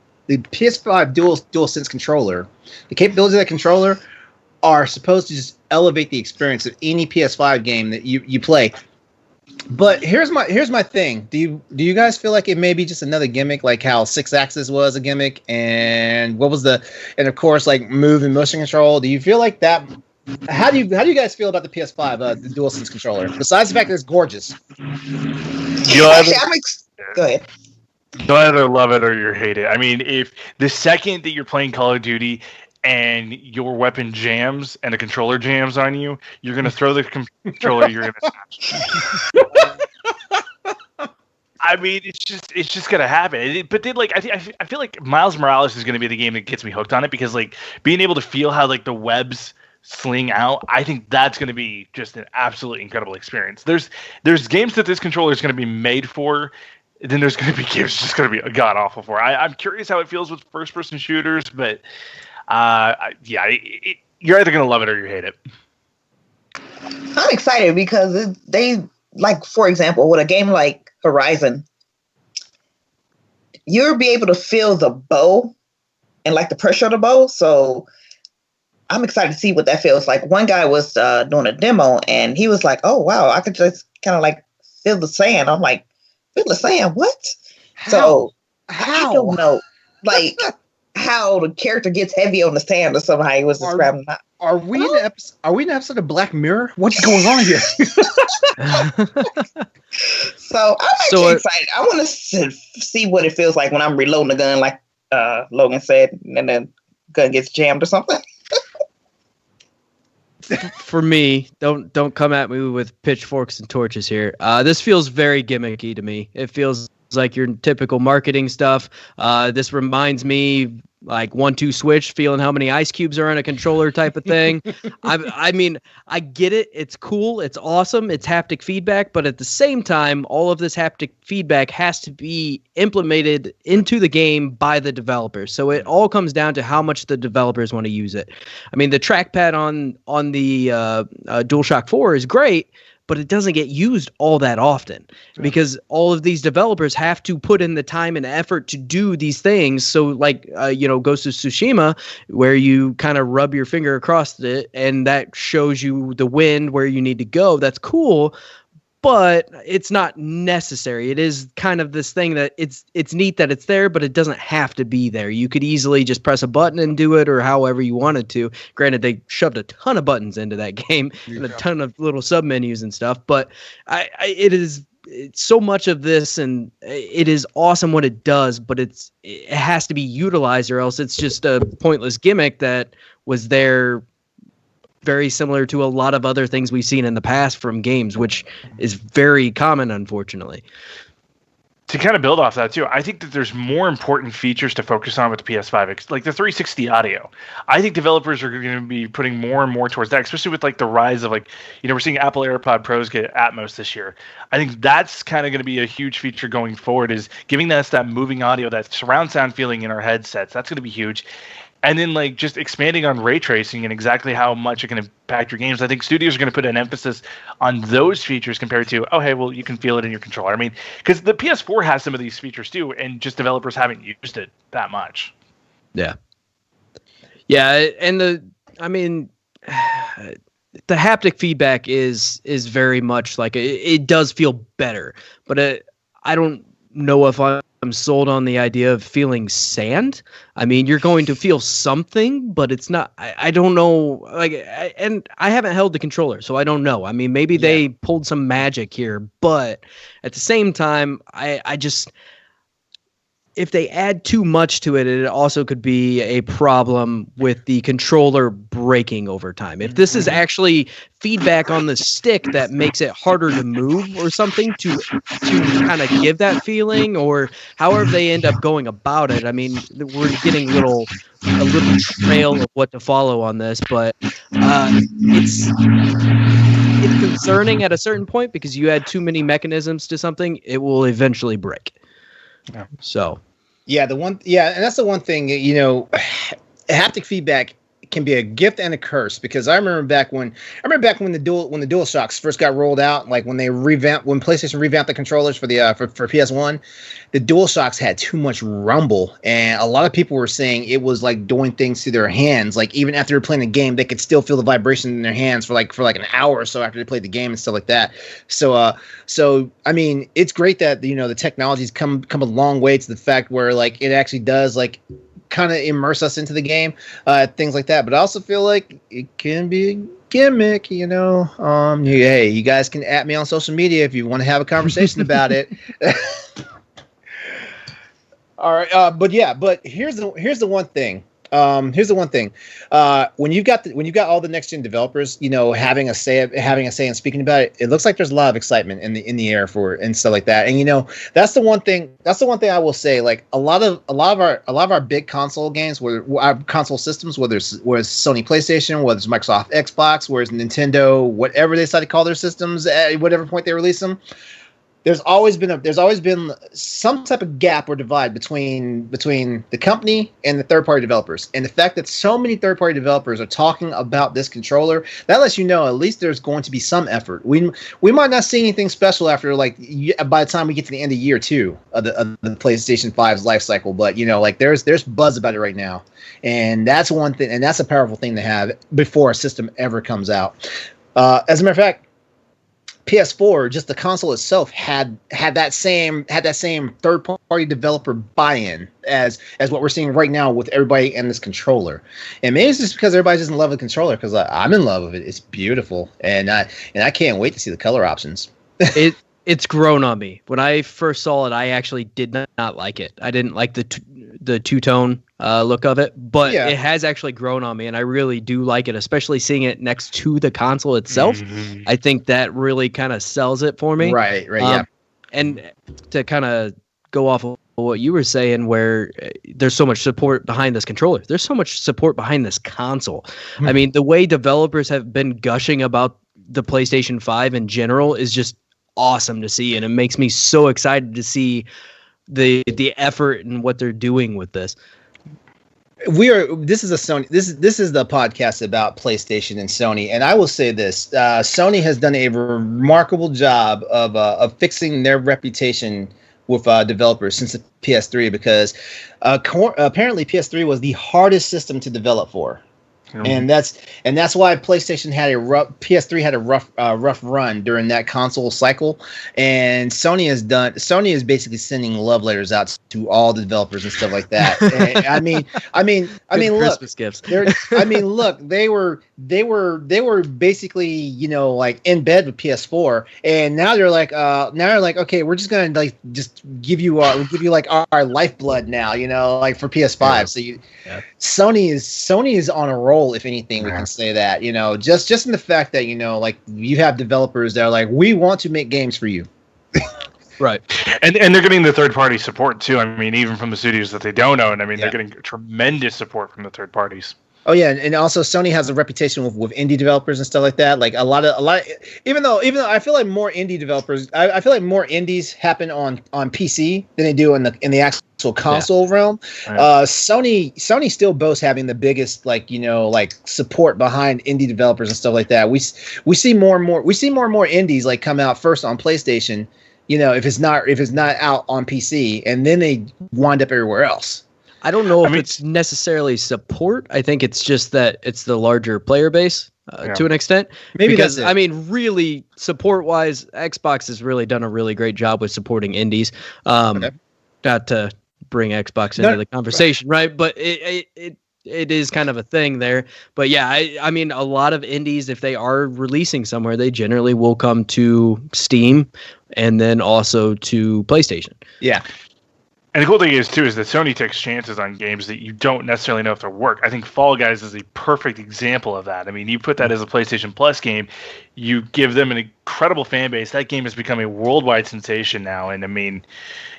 DualSense controller. The capabilities of that controller are supposed to just elevate the experience of any PS5 game that you play. But here's my thing. Do you guys feel like it may be just another gimmick, like how 6-axis was a gimmick, and of course like move and motion control? Do you feel like that? How do you guys feel about the PS5, the DualSense controller? Besides the fact that it's gorgeous. Go ahead. You either love it or you hate it. I mean, if the second that you're playing Call of Duty and your weapon jams and the controller jams on you, you're going to throw the controller, you're going to smash. I mean, it's just going to happen. But then, like, I feel like Miles Morales is going to be the game that gets me hooked on it, because, like, being able to feel how, like, the webs sling out, I think that's going to be just an absolutely incredible experience. There's games that this controller is going to be made for, then there's going to be games just going to be god awful for. I'm curious how it feels with first-person shooters, but you're either going to love it or you hate it. I'm excited because they, like, for example, with a game like Horizon, you'll be able to feel the bow and like the pressure of the bow. So I'm excited to see what that feels like. One guy was doing a demo and he was like, oh, wow, I could just kind of like feel the sand. I'm like, feel the sand? What? How? I don't know. Like, how the character gets heavy on the sand or somehow he was describing that. Are we in an episode of Black Mirror? What's going on here? So I'm actually excited. I want to see what it feels like when I'm reloading the gun, like Logan said, and then gun gets jammed or something. For me, don't come at me with pitchforks and torches here. This feels very gimmicky to me. It feels like your typical marketing stuff. This reminds me like 1-2 switch, feeling how many ice cubes are in a controller type of thing. I mean, I get it. It's cool. It's awesome. It's haptic feedback. But at the same time, all of this haptic feedback has to be implemented into the game by the developers. So it all comes down to how much the developers want to use it. I mean, the trackpad on the DualShock 4 is great, but it doesn't get used all that often because all of these developers have to put in the time and effort to do these things. So like, Ghost of Tsushima, where you kind of rub your finger across it and that shows you the wind where you need to go. That's cool, but it's not necessary. It is kind of this thing that it's neat that it's there, but it doesn't have to be there. You could easily just press a button and do it or however you wanted to. Granted, they shoved a ton of buttons into that game and a ton of little submenus and stuff, but it's so much of this and it is awesome what it does, but it has to be utilized or else it's just a pointless gimmick that was there very similar to a lot of other things we've seen in the past from games, which is very common, unfortunately. to kind of build off that too, I think that there's more important features to focus on with the PS5, like the 360 audio. I think developers are going to be putting more and more towards that, especially with like the rise of we're seeing Apple AirPod Pros get Atmos this year. I think that's kind of going to be a huge feature going forward, is giving us that moving audio, that surround sound feeling in our headsets. That's going to be huge. And then like just expanding on ray tracing and exactly how much it can impact your games. I think studios are going to put an emphasis on those features compared to, oh, hey, well, you can feel it in your controller. I mean, because the PS4 has some of these features too, and just developers haven't used it that much. Yeah. Yeah, and the haptic feedback is very much like it does feel better, but I don't know if I'm sold on the idea of feeling sand. I mean, you're going to feel something, but it's not. I don't know. And I haven't held the controller, so I don't know. I mean, maybe they pulled some magic here, but at the same time, I just, if they add too much to it, it also could be a problem with the controller breaking over time. If this is actually feedback on the stick that makes it harder to move or something to kind of give that feeling, or however they end up going about it. I mean, we're getting a little trail of what to follow on this, but it's concerning at a certain point, because you add too many mechanisms to something, it will eventually break. Yeah. So, and that's the one thing, haptic feedback can be a gift and a curse, because I remember back when the DualShocks first got rolled out, like when PlayStation revamped the controllers for the for PS1, the DualShocks had too much rumble, and a lot of people were saying it was like doing things to their hands. Like even after they're playing the game, they could still feel the vibration in their hands for like an hour or so after they played the game and stuff like that. So I mean, it's great that the technology's come a long way to the fact where like it actually does like kind of immerse us into the game, things like that. But I also feel like it can be a gimmick, hey, you guys can @ me on social media if you want to have a conversation about it. All right, but here's the one thing. When you've got all the next gen developers, having a say and speaking about it, it looks like there's a lot of excitement in the air for it and stuff like that. And that's the one thing I will say. Like a lot of our big console games, where our console systems, whether it's Sony PlayStation, whether it's Microsoft Xbox, whether it's Nintendo, whatever they decide to call their systems at whatever point they release them. There's always been some type of gap or divide between the company and the third-party developers. And the fact that so many third-party developers are talking about this controller, that lets you know at least there's going to be some effort. We might not see anything special after by the time we get to the end of year 2 of the PlayStation 5's life cycle, but there's buzz about it right now. And that's one thing, and that's a powerful thing to have before a system ever comes out. As a matter of fact, PS4, just the console itself had that same third party developer buy-in as what we're seeing right now with everybody and this controller. And maybe it's just because everybody's just in love with the controller, because I'm in love with it. It's beautiful, and I can't wait to see the color options. It's grown on me. When I first saw it, I actually did not like it. I didn't like the two-tone look of it, but it has actually grown on me, and I really do like it, especially seeing it next to the console itself. Mm-hmm. I think that really kind of sells it for me. Right, yeah. And to kind of go off of what you were saying, where there's so much support behind this controller, there's so much support behind this console. Mm-hmm. I mean, the way developers have been gushing about the PlayStation 5 in general is just awesome to see, and it makes me so excited to see the effort and what they're doing with this. This is the podcast about PlayStation and Sony, and I will say this: Sony has done a remarkable job of fixing their reputation with developers since the PS3, because apparently PS3 was the hardest system to develop for. And that's why PS3 had a rough run during that console cycle, and Sony is basically sending love letters out to all the developers and stuff like that. And I mean, look, Christmas gifts. Look, they were basically like in bed with PS4, and now they're like, okay, we're just gonna just give you like our lifeblood now, like for PS5. Yeah. So Sony is on a roll. If anything, we can say that, just in the fact that, like you have developers that are like, we want to make games for you. Right. And they're getting the third party support too. I mean, even from the studios that they don't own. I mean, Yeah. they're getting tremendous support from the third parties. Oh yeah, and also Sony has a reputation with indie developers and stuff like that. Like a lot, even though I feel like more indie developers, I feel like more indies happen on PC than they do in the actual console realm. Right. Sony still boasts having the biggest support behind indie developers and stuff like that. We see more and more indies like come out first on PlayStation. If it's not out on PC, and then they wind up everywhere else. I don't know if it's necessarily support. I think it's just that it's the larger player base to an extent. Maybe because, that's it. really, support-wise, Xbox has really done a really great job with supporting indies. Okay. Not to bring Xbox into the conversation, right? But it is kind of a thing there. But yeah, I mean, a lot of indies, if they are releasing somewhere, they generally will come to Steam and then also to PlayStation. Yeah. And the cool thing is that Sony takes chances on games that you don't necessarily know if they'll work. I think Fall Guys is a perfect example of that. I mean, you put that as a PlayStation Plus game, you give them an incredible fan base. That game has become a worldwide sensation now. And I mean,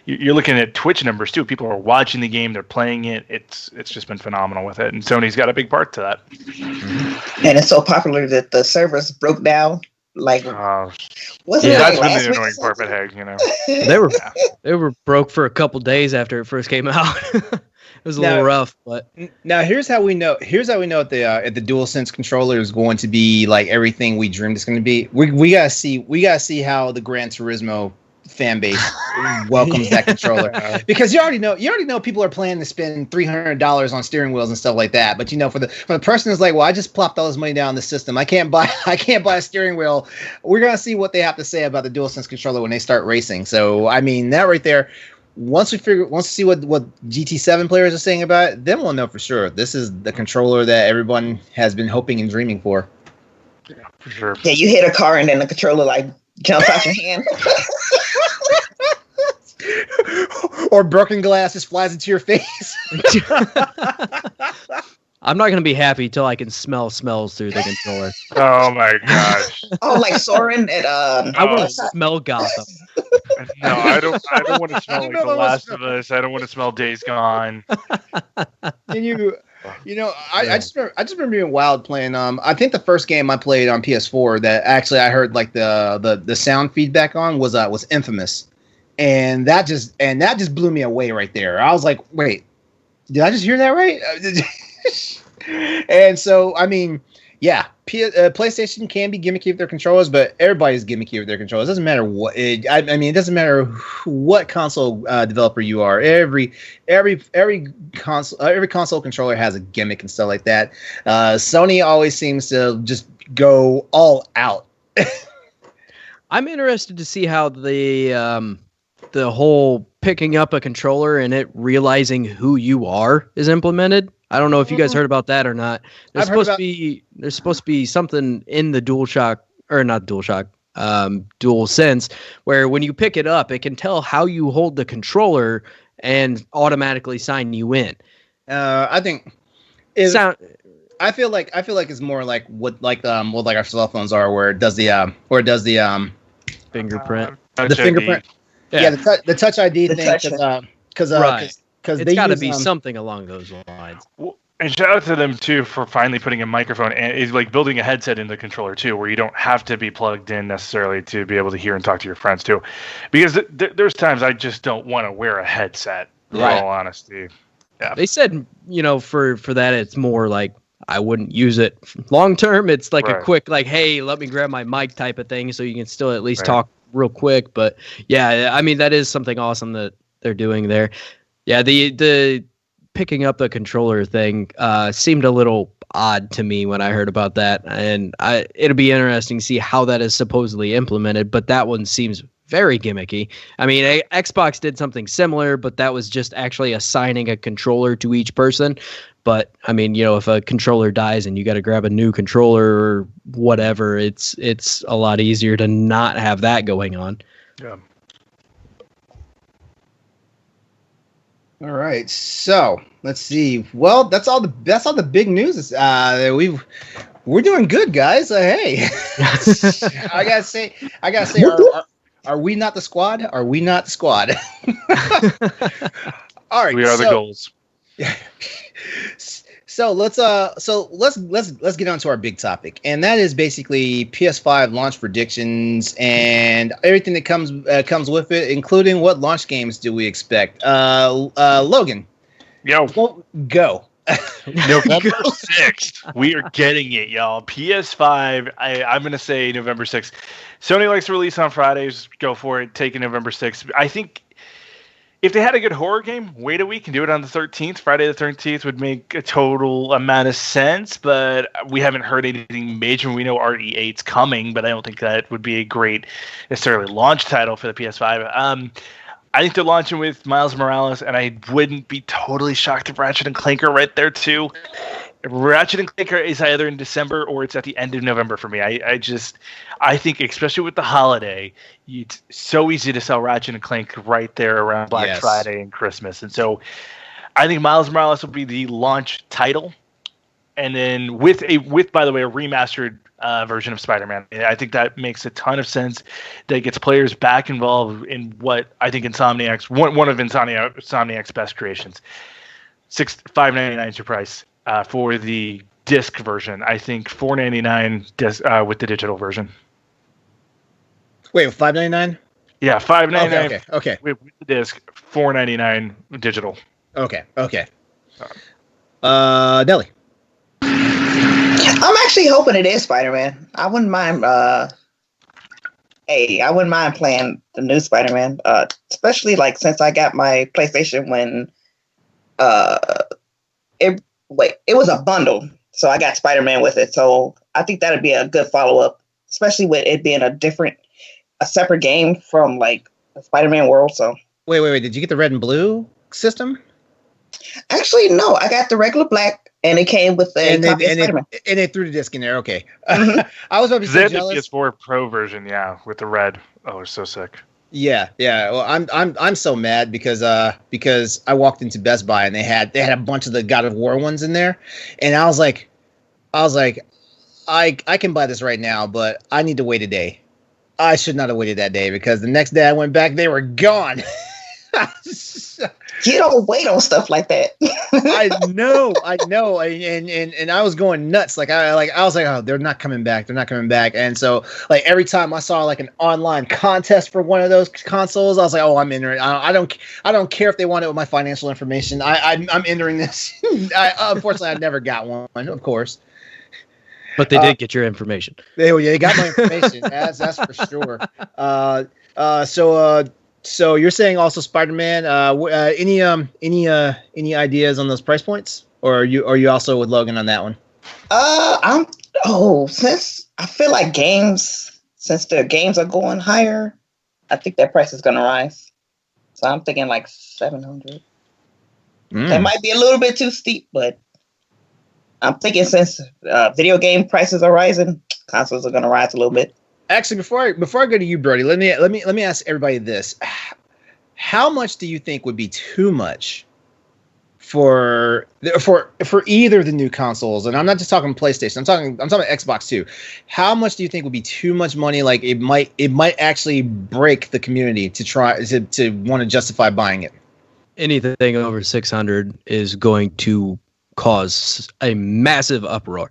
you're looking at Twitch numbers too. People are watching the game, they're playing it. It's just been phenomenal with it. And Sony's got a big part to that. And it's so popular that the servers broke down. Like, wasn't that's like been last the week annoying or part, but something? hey, They were broke for a couple days after it first came out. It was a little rough, but now here's how we know. Here's how we know if the DualSense controller is going to be like everything we dreamed it's going to be. We gotta see how the Gran Turismo fan base welcomes that controller, because you already know people are planning to spend $300 on steering wheels and stuff like that. But for the person who's like, well, I just plopped all this money down in the system, I can't buy a steering wheel. We're gonna see what they have to say about the DualSense controller when they start racing. So I mean, that right there. Once we see what GT7 players are saying about it, then we'll know for sure this is the controller that everyone has been hoping and dreaming for. Yeah, for sure. Yeah, you hit a car and then the controller like jumps out your hand. Or broken glass just flies into your face. I'm not going to be happy till I can smell smells through the controller. Oh my gosh. Oh, like Soren at I want to smell Gotham. No, I don't want to smell like The Last of Us. I don't want to smell Days Gone. Can I just remember being wild playing. I think the first game I played on PS4 that actually I heard like the sound feedback on was Infamous, and that just blew me away right there. I was like, wait, did I just hear that right? And so I mean, yeah, PlayStation can be gimmicky with their controllers, but everybody's gimmicky with their controllers. It doesn't matter what. It doesn't matter what console developer you are. Every console controller has a gimmick and stuff like that. Sony always seems to just go all out. I'm interested to see how the whole picking up a controller and it realizing who you are is implemented. I don't know if you guys heard about that or not. There's supposed to be something in the DualSense where when you pick it up, it can tell how you hold the controller and automatically sign you in. I think I feel like it's more like what our cell phones are, where it does the fingerprint. The fingerprint. Yeah, the Touch ID thing, because it's got to be something along those lines. And shout out to them too for finally putting a microphone and is like building a headset in the controller too, where you don't have to be plugged in necessarily to be able to hear and talk to your friends too. Because there's times I just don't want to wear a headset. In all honesty, yeah. They said for that it's more like I wouldn't use it long term. It's like a quick hey, let me grab my mic type of thing, so you can still at least talk real quick. But yeah, I mean that is something awesome that they're doing there. Yeah, the picking up the controller thing seemed a little odd to me when I heard about that, and it'll be interesting to see how that is supposedly implemented. But that one seems very gimmicky. I mean, Xbox did something similar, but that was just actually assigning a controller to each person. But I mean, if a controller dies and you got to grab a new controller or whatever, it's a lot easier to not have that going on. Yeah. All right, so let's see. Well, that's all the big news. We're doing good, guys. Hey, I gotta say, Are we not the squad? Are we not the squad? All right, We are the goals. So let's get on to our big topic, and that is basically PS5 launch predictions and everything that comes with it, including what launch games do we expect. Logan, Yo, go. November 6th. We are getting it, y'all. PS5. I'm gonna say November 6th. Sony likes to release on Fridays. Go for it. Take it November 6th. I think if they had a good horror game, wait a week and do it on the 13th. Friday the 13th would make a total amount of sense, but we haven't heard anything major. We know RE8's coming, but I don't think that would be a great necessarily launch title for the PS5. I think they're launching with Miles Morales, and I wouldn't be totally shocked if Ratchet and Clank are right there too. Ratchet and Clank is either in December or it's at the end of November for me. I think, especially with the holiday, it's so easy to sell Ratchet and Clank right there around Black Friday and Christmas. And so I think Miles Morales will be the launch title. And then with by the way, a remastered version of Spider-Man. I think that makes a ton of sense. That gets players back involved in what I think Insomniac's one of Insomniac's best creations. $5.99 is your price for the disc version. I think $4.99 with the digital version. Wait, $5.99? Yeah, $5.99. Okay. With the disc, $4.99 digital. Okay. Nellie. I'm actually hoping it is Spider-Man. I wouldn't mind. I wouldn't mind playing the new Spider-Man, especially like since I got my PlayStation when it was a bundle, so I got Spider-Man with it. So I think that'd be a good follow-up, especially with it being a separate game from like the Spider-Man world. So wait. Did you get the red and blue system? Actually, no. I got the regular black, and it came with a copy of Spider-Man. And they threw the disc in there. Okay. I was about to say jealous. The PS4 Pro version, yeah, with the red. Oh, it's so sick. Yeah. Well, I'm so mad because I walked into Best Buy and they had a bunch of the God of War ones in there, and I was like, I can buy this right now, but I need to wait a day. I should not have waited that day because the next day I went back, they were gone. You don't wait on stuff like that. I know, and I was going nuts. I was like, oh, they're not coming back. And so, like, every time I saw like an online contest for one of those consoles, I was like, oh, I'm entering. I don't care if they want it with my financial information. I'm entering this. Unfortunately, I never got one, of course. But they did get your information. They got my information. that's for sure. So you're saying also Spider-Man? Any ideas on those price points, or are you also with Logan on that one? Since I feel like since the games are going higher, I think that price is gonna rise. So I'm thinking like 700. That might be a little bit too steep, but I'm thinking since video game prices are rising, consoles are gonna rise a little bit. Actually, before I go to you, Brody, let me ask everybody this: how much do you think would be too much for either of the new consoles? And I'm not just talking PlayStation. I'm talking Xbox too. How much do you think would be too much money? Like it might actually break the community to try to want to justify buying it. Anything over 600 is going to cause a massive uproar.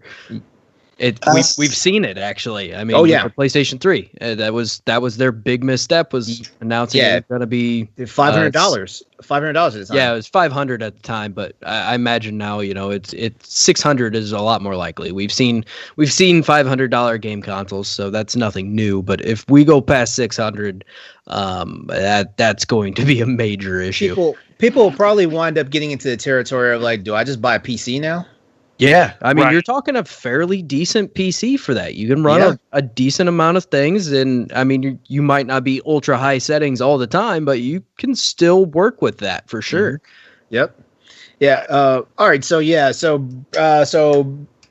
We've seen it actually. I mean, for PlayStation 3, that was their big misstep, was announcing it was going to be $500. $500 at the time. Yeah, it was $500 at the time, but I imagine now, it's 600 is a lot more likely. We've seen $500 game consoles, so that's nothing new. But if we go past 600, that's going to be a major issue. People will probably wind up getting into the territory of like, do I just buy a PC now? Yeah, I mean, You're talking a fairly decent PC for that. You can run a decent amount of things, and I mean, you might not be ultra high settings all the time, but you can still work with that for sure. Mm-hmm. Yep. Yeah. All right. So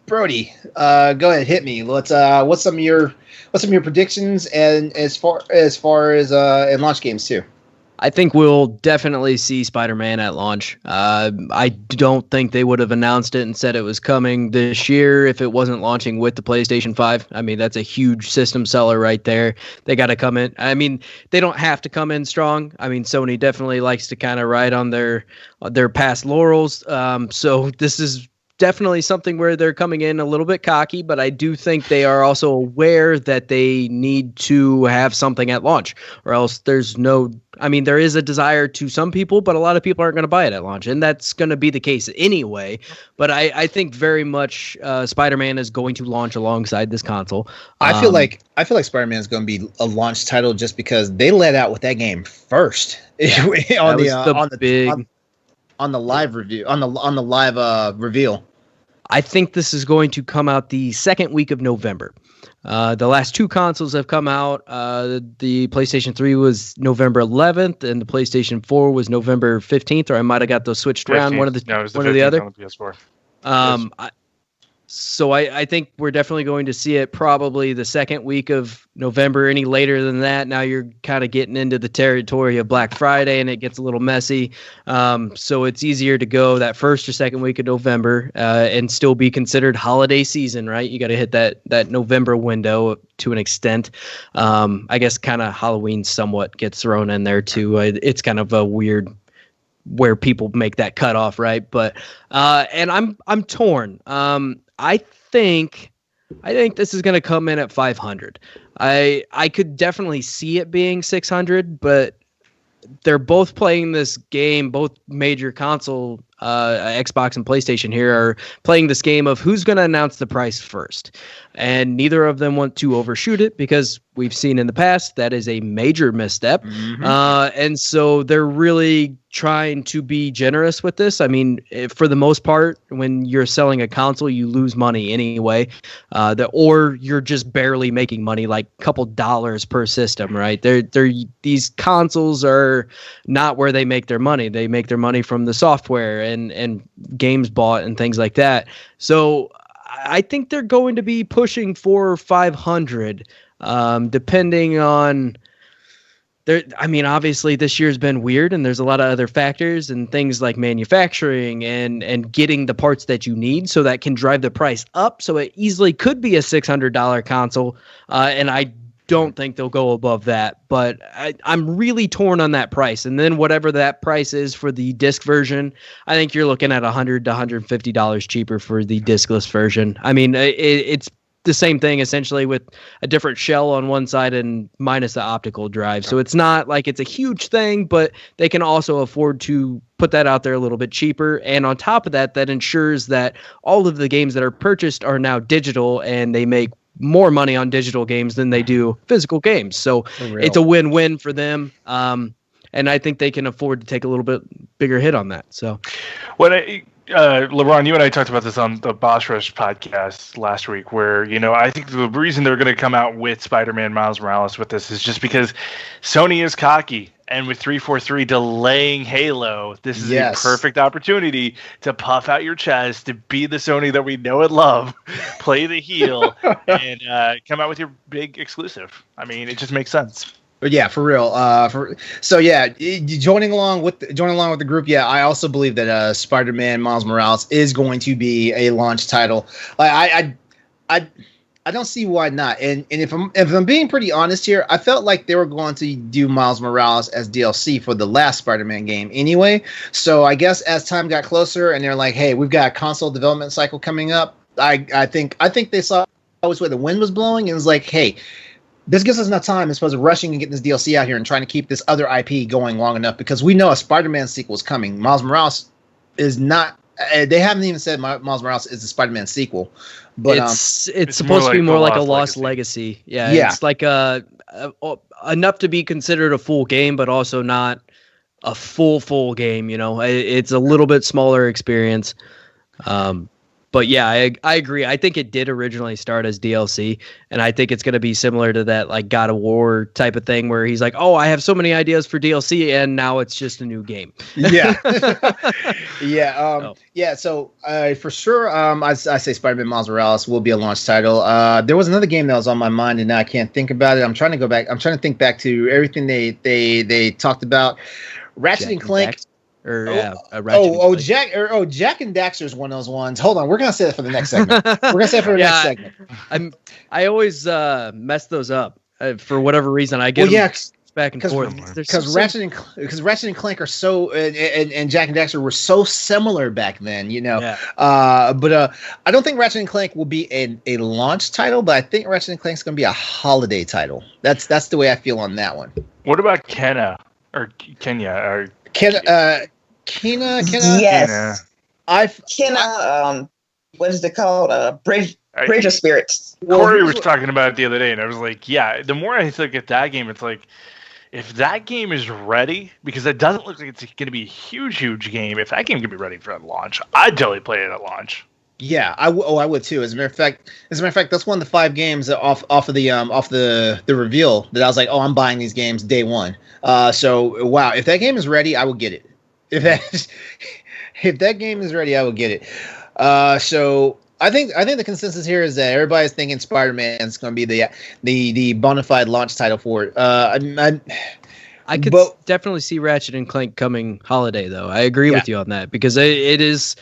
Brody, go ahead, hit me. What's some of your predictions and as far as in launch games too? I think we'll definitely see Spider-Man at launch. I don't think they would have announced it and said it was coming this year if it wasn't launching with the PlayStation 5. I mean, that's a huge system seller right there. They got to come in. I mean, they don't have to come in strong. I mean, Sony definitely likes to kind of ride on their past laurels. So this is definitely something where they're coming in a little bit cocky, but I do think they are also aware that they need to have something at launch, or else there is a desire to some people, but a lot of people aren't going to buy it at launch, and that's going to be the case anyway. But I think very much Spider-Man is going to launch alongside this console. I feel like Spider-Man is going to be a launch title just because they let out with that game first on the live review, on the live reveal. I think this is going to come out the second week of November. The last two consoles have come out. The PlayStation 3 was November 11th, and the PlayStation 4 was November 15th, or I might have got those switched around. One or the other. On the PS4. So I think we're definitely going to see it probably the second week of November. Any later than that, now you're kind of getting into the territory of Black Friday, and it gets a little messy. So it's easier to go that first or second week of November and still be considered holiday season, right? You got to hit that November window to an extent. I guess kind of Halloween somewhat gets thrown in there too. It's kind of a weird where people make that cutoff, right? But and I'm torn. I think this is going to come in at 500. I could definitely see it being 600, but they're both playing this game. Both major console, Xbox and PlayStation here, are playing this game of who's going to announce the price first. And neither of them want to overshoot it because we've seen in the past that is a major misstep. Mm-hmm. And so they're really trying to be generous with this. I mean, for the most part, when you're selling a console, you lose money anyway, or you're just barely making money, like a couple dollars per system, right? These consoles are not where they make their money. They make their money from the software and games bought and things like that. So I think they're going to be pushing for 500, depending on. Obviously this year's been weird, and there's a lot of other factors and things like manufacturing and getting the parts that you need, so that can drive the price up. So it easily could be a $600 console, and I don't think they'll go above that. But I'm really torn on that price. And then whatever that price is for the disc version, I think you're looking at $100 to $150 cheaper for the discless version. I mean, it's the same thing essentially with a different shell on one side and minus the optical drive. So it's not like it's a huge thing, but they can also afford to put that out there a little bit cheaper. And on top of that, that ensures that all of the games that are purchased are now digital, and they make more money on digital games than they do physical games. So it's a win-win for them. And I think they can afford to take a little bit bigger hit on that. So LeRon, you and I talked about this on the Boss Rush podcast last week, where, I think the reason they're going to come out with Spider-Man Miles Morales with this is just because Sony is cocky. And with 343 delaying Halo, this is a perfect opportunity to puff out your chest, to be the Sony that we know and love, play the heel, and come out with your big exclusive. I mean, it just makes sense. But yeah, for real. Joining along with the group. Yeah, I also believe that Spider-Man Miles Morales is going to be a launch title. I don't see why not. And if I'm being pretty honest here, I felt like they were going to do Miles Morales as DLC for the last Spider-Man game anyway. So I guess as time got closer and they're like, hey, we've got a console development cycle coming up, I think they saw always where the wind was blowing and was like, hey, this gives us enough time as opposed to rushing and getting this DLC out here and trying to keep this other IP going long enough, because we know a Spider-Man sequel is coming. Miles Morales is not. They haven't even said Miles Morales is a Spider-Man sequel, but it's supposed to be more like a Lost Legacy. Yeah, it's like enough to be considered a full game, but also not a full game. It's a little bit smaller experience. But yeah, I agree. I think it did originally start as DLC, and I think it's going to be similar to that like God of War type of thing where he's like, "Oh, I have so many ideas for DLC, and now it's just a new game." Yeah, yeah. So for sure, I say Spider-Man Miles Morales will be a launch title. There was another game that was on my mind, and now I can't think about it. I'm trying to go back. I'm trying to think back to everything they talked about. Ratchet and Clank. Jack and Daxter is one of those ones. Hold on, we're gonna say that for the next segment. Next segment. I always mess those up for whatever reason. I get them back and forth because Ratchet and Clank are so and Jack and Daxter were so similar back then, you know. Yeah. But I don't think Ratchet and Clank will be a launch title, but I think Ratchet and Clank's gonna be a holiday title. That's the way I feel on that one. What about Kena? Kena. Yes. Kena. What is it called? Bridge of Spirits. Corey was talking about it the other day, and I was like, yeah. The more I look at that game, it's like, if that game is ready, because it doesn't look like it's going to be a huge game. If that game can be ready for launch, I'd totally play it at launch. Yeah, I would too. As a matter of fact, that's one of the 5 games that off of the reveal that I was like, oh, I'm buying these games day one. So wow, if that game is ready, I will get it. If that game is ready, I will get it. So I think the consensus here is that everybody's thinking Spider-Man is going to be the bona fide launch title for it. I could definitely see Ratchet and Clank coming holiday, though. I agree with you on that because it is.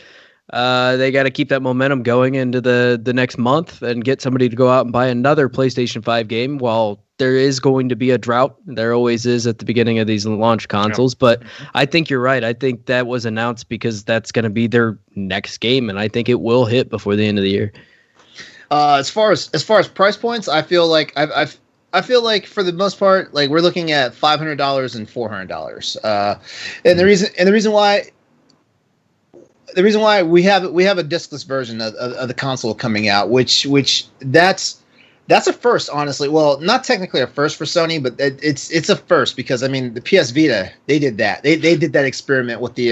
They got to keep that momentum going into the next month and get somebody to go out and buy another PlayStation 5 game while there is going to be a drought. There always is at the beginning of these launch consoles. But I think you're right. I think that was announced because that's going to be their next game, and I think it will hit before the end of the year. As far as price points, I feel like I feel like for the most part, like we're looking at $500 and $400. And the reason why we have a discless version of the console coming out, which that's a first, honestly. Well, not technically a first for Sony, but it's a first because I mean the PS Vita, they did that. They did that experiment with the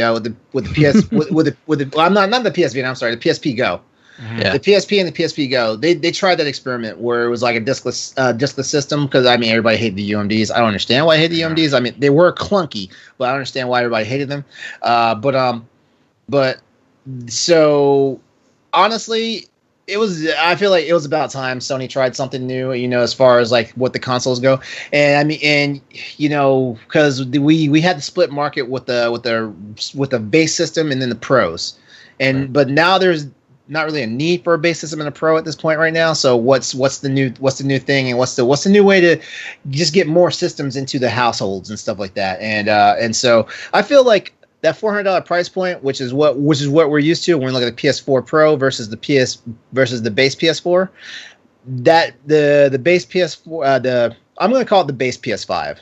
PS with the I'm not the PS Vita. I'm sorry, the PSP Go. Yeah. The PSP and the PSP Go, they tried that experiment where it was like a discless system because I mean everybody hated the UMDs. I don't understand why I hate the UMDs. I mean they were clunky, but I don't understand why everybody hated them. But so honestly, I feel like it was about time Sony tried something new, you know, as far as like what the consoles go. And I mean, and you know, because we had the split market with the base system and then the pros, and but now there's not really a need for a base system and a pro at this point right now. So what's the new thing, and what's the new way to just get more systems into the households and stuff like that. And so I feel like that $400 price point, which is what we're used to when we look at the PS4 Pro versus the base PS4, that the base PS4 I'm going to call it the base PS5.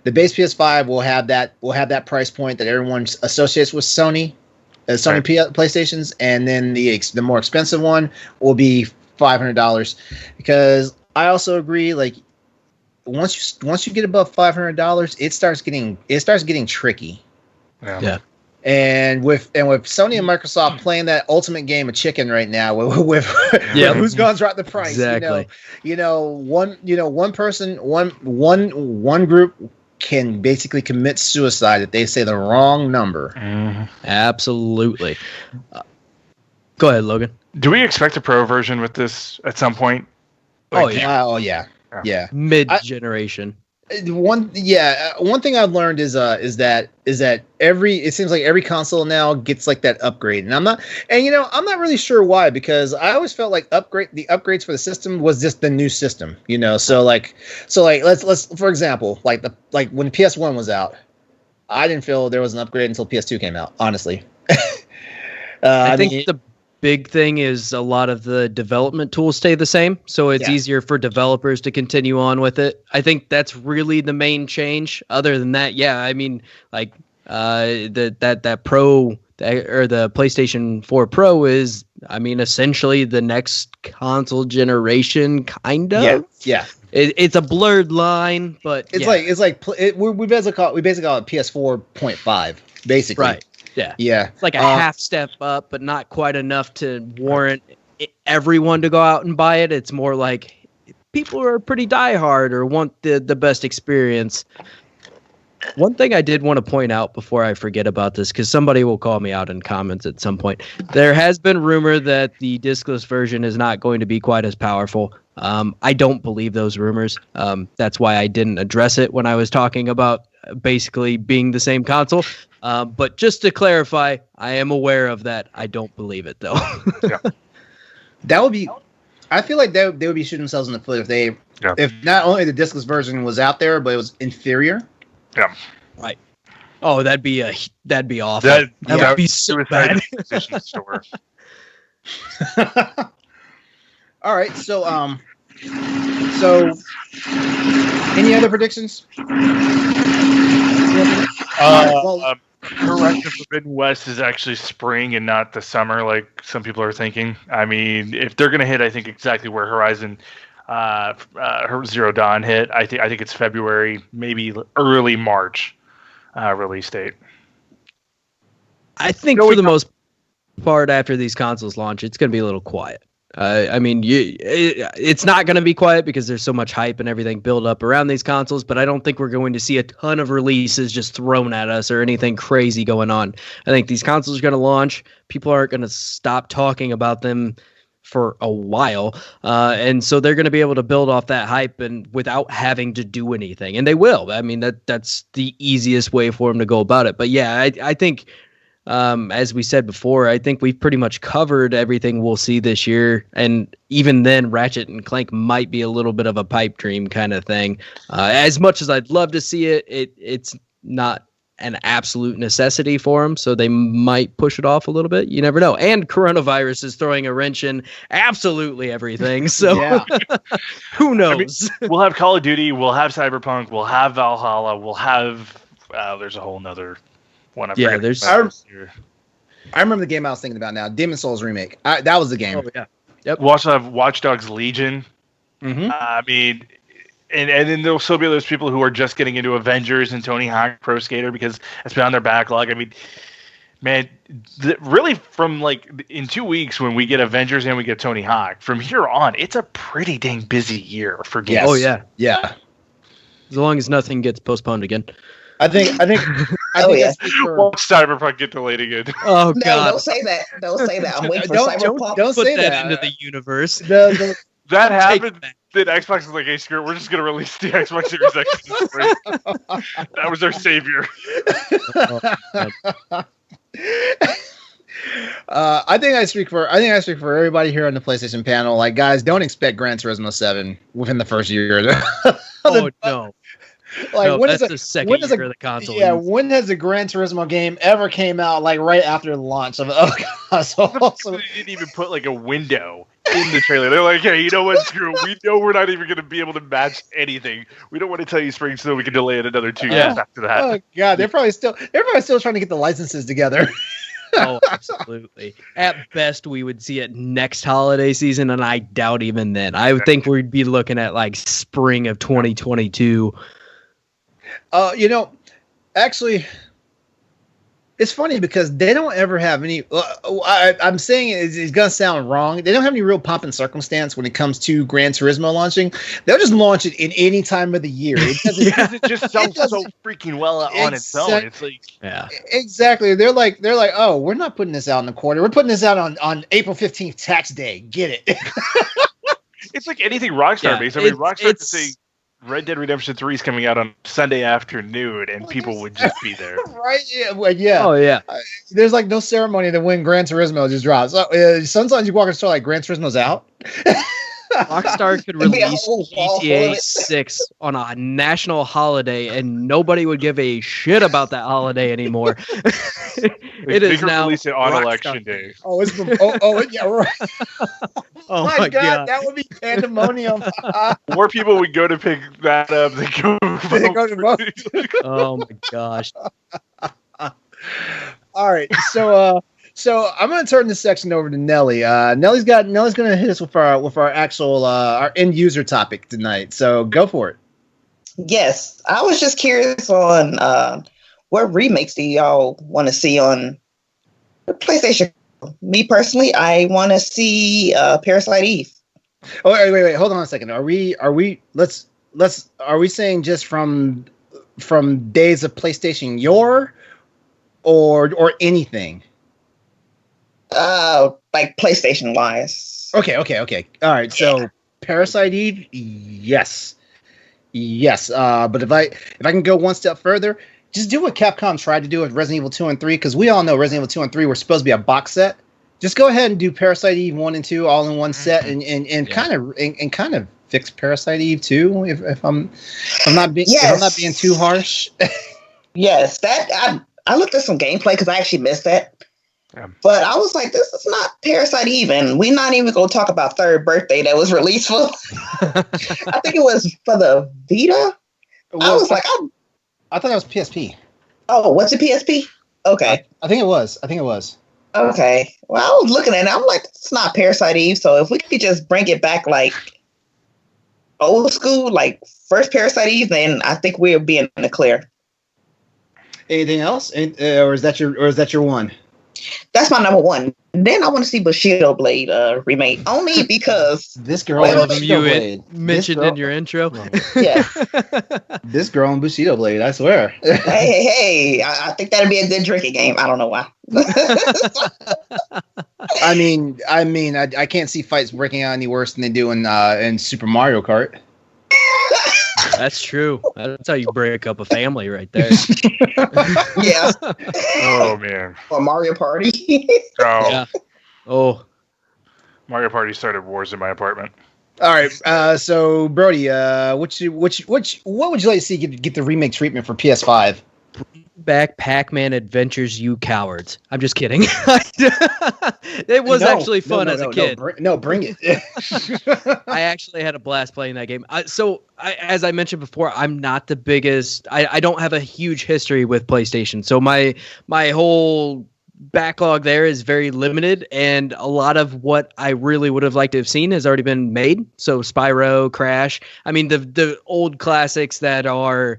The base PS5 will have that price point that everyone associates with Sony. PlayStations, and then the more expensive one will be $500 because I also agree, like once you get above $500 it starts getting tricky. Yeah. And with Sony and Microsoft playing that ultimate game of chicken right now with who's going to drop the price. Exactly. One person, one group can basically commit suicide if they say the wrong number. Absolutely. Go ahead, Logan. Do we expect a pro version with this at some point? Yeah. Mid-generation. One thing I've learned is that it seems like every console now gets like that upgrade, and I'm not really sure why, because I always felt like the upgrades for the system was just the new system, you know. So let's for example, like when PS1 was out, I didn't feel there was an upgrade until PS2 came out, honestly. I think the big thing is a lot of the development tools stay the same, so it's easier for developers to continue on with it. I think that's really the main change. Other than that, I mean, like that Pro or the PlayStation 4 Pro is, I mean, essentially the next console generation, kind of. Yeah. It's a blurred line, but we basically call it PS4.5, basically. Right. Yeah. It's like a half step up, but not quite enough to warrant everyone to go out and buy it. It's more like people who are pretty diehard or want the best experience. One thing I did want to point out before I forget about this, because somebody will call me out in comments at some point. There has been rumor that the discless version is not going to be quite as powerful. I don't believe those rumors. That's why I didn't address it when I was talking about basically being the same console. But just to clarify, I am aware of that. I don't believe it, though. Yeah. That would be... I feel like they would be shooting themselves in the foot if not only the discless version was out there, but it was inferior. Yeah. Right. Oh, that'd be awful. That would be so bad. Store. All right. So any other predictions? Correct. The Forbidden West is actually spring and not the summer, like some people are thinking. I mean, if they're going to hit, I think exactly where Horizon Zero Dawn hit. I think it's February, maybe early March release date. I think for the most part, after these consoles launch, it's going to be a little quiet. I mean, it's not going to be quiet because there's so much hype and everything built up around these consoles, but I don't think we're going to see a ton of releases just thrown at us or anything crazy going on. I think these consoles are going to launch. People aren't going to stop talking about them for a while, and so they're going to be able to build off that hype and without having to do anything, and they will. I mean, that's the easiest way for them to go about it. But yeah, I think as we said before, I think we've pretty much covered everything we'll see this year, and even then Ratchet and Clank might be a little bit of a pipe dream kind of thing. As much as I'd love to see it's not an absolute necessity for them, so they might push it off a little bit. You never know. And coronavirus is throwing a wrench in absolutely everything. So who knows? I mean, we'll have Call of Duty, we'll have Cyberpunk, we'll have Valhalla, we'll have there's a whole nother one. I remember the game I was thinking about now, Demon's Souls remake. That was the game. Oh, yeah. Yep. We'll also have Watch Dogs Legion. Mm-hmm. I mean, and then there'll still be those people who are just getting into Avengers and Tony Hawk Pro Skater because it's been on their backlog. I mean, man, really from like in 2 weeks when we get Avengers and we get Tony Hawk, from here on, it's a pretty dang busy year for games. Yes. Oh, yeah. Yeah. As long as nothing gets postponed again. I think yeah. Won't Cyberpunk get delayed again? Oh, No, God. don't say that. Don't say that. I'm waiting for Don't- Cyberpunk. don't Put say that that. into the universe. That happened. Then Xbox was like, "Hey, screw it, we're just gonna release the Xbox Series X this spring." That was our savior. I think I speak for everybody here on the PlayStation panel. Like, guys, don't expect Gran Turismo 7 within the first year. Oh, no. Like, No, when that's is the second year of the console. Yeah, when has a Gran Turismo game ever came out like right after the launch of a console? They didn't even put like a window in the trailer. They're like, "Hey, you know what? Screw it. We know we're not even going to be able to match anything. We don't want to tell you spring, so we can delay it another 2 years after that." Oh God, they're probably still trying to get the licenses together. Oh, absolutely. At best, we would see it next holiday season, and I doubt even then. I would think we'd be looking at like spring of 2022. Actually, it's funny because they don't ever have any. I'm saying it's going to sound wrong. They don't have any real pomp and circumstance when it comes to Gran Turismo launching. They'll just launch it in any time of the year. It just sells so freaking well on its own. It's like, yeah, exactly. They're like, oh, we're not putting this out in the quarter. We're putting this out on April 15th, tax day. Get it? it's like anything Rockstar based. I mean, Rockstar could say Red Dead Redemption 3 is coming out on Sunday afternoon, and people would just be there. Right? Yeah. Well, yeah. Oh, yeah. There's like no ceremony to when Gran Turismo just drops. Sometimes you walk in the store like Gran Turismo's out. Rockstar could release GTA 6 on a national holiday, and nobody would give a shit about that holiday anymore. It is now release it on Rockstar. election day. Oh, yeah, right. Oh my God, that would be pandemonium. More people would go to pick that up than go to vote. Oh my gosh. All right, so I'm going to turn this section over to Nellie. Nellie's going to hit us with our actual our end user topic tonight. So go for it. Yes, I was just curious on what remakes do y'all want to see on the PlayStation? Me personally, I want to see Parasite Eve. Oh, wait, hold on a second. Are we saying just from days of PlayStation yore or anything? Like PlayStation wise. Okay. All right. So Parasite Eve, yes. But if I can go one step further, just do what Capcom tried to do with Resident Evil 2 and 3, because we all know Resident Evil 2 and 3 were supposed to be a box set. Just go ahead and do Parasite Eve 1 and 2 all in one set, and kind of fix Parasite Eve 2 if I'm not being too harsh. Yes, that I looked at some gameplay because I actually missed that. Yeah. But I was like, this is not Parasite Eve, and we're not even going to talk about Third Birthday that was released for. I think it was for the Vita. Well, I was like, I thought that was PSP. Oh, what's it, PSP? Okay. I think it was. Okay. Well, I was looking at it. I'm like, it's not Parasite Eve. So if we could just bring it back like old school, like first Parasite Eve, then I think we'll be in the clear. Anything else? Or is that your one? That's my number one. Then I want to see Bushido Blade remake, only because this girl you mentioned in your intro. Yeah, this girl in Bushido Blade, I swear. hey! I think that'd be a good drinking game. I don't know why. I mean, I can't see fights breaking out any worse than they do in Super Mario Kart. That's true. That's how you break up a family right there. Yeah. Oh, man. Or Mario Party. Oh. Yeah. Oh. Mario Party started wars in my apartment. All right. So, Brody, what would you like to see get the remake treatment for PS5? Back Pac-Man Adventures, you cowards. I'm just kidding. It was actually fun as a kid. Bring it. I actually had a blast playing that game. As I mentioned before, I'm not the biggest. I don't have a huge history with PlayStation, so my whole backlog there is very limited, and a lot of what I really would have liked to have seen has already been made. So Spyro, Crash. I mean, the old classics that are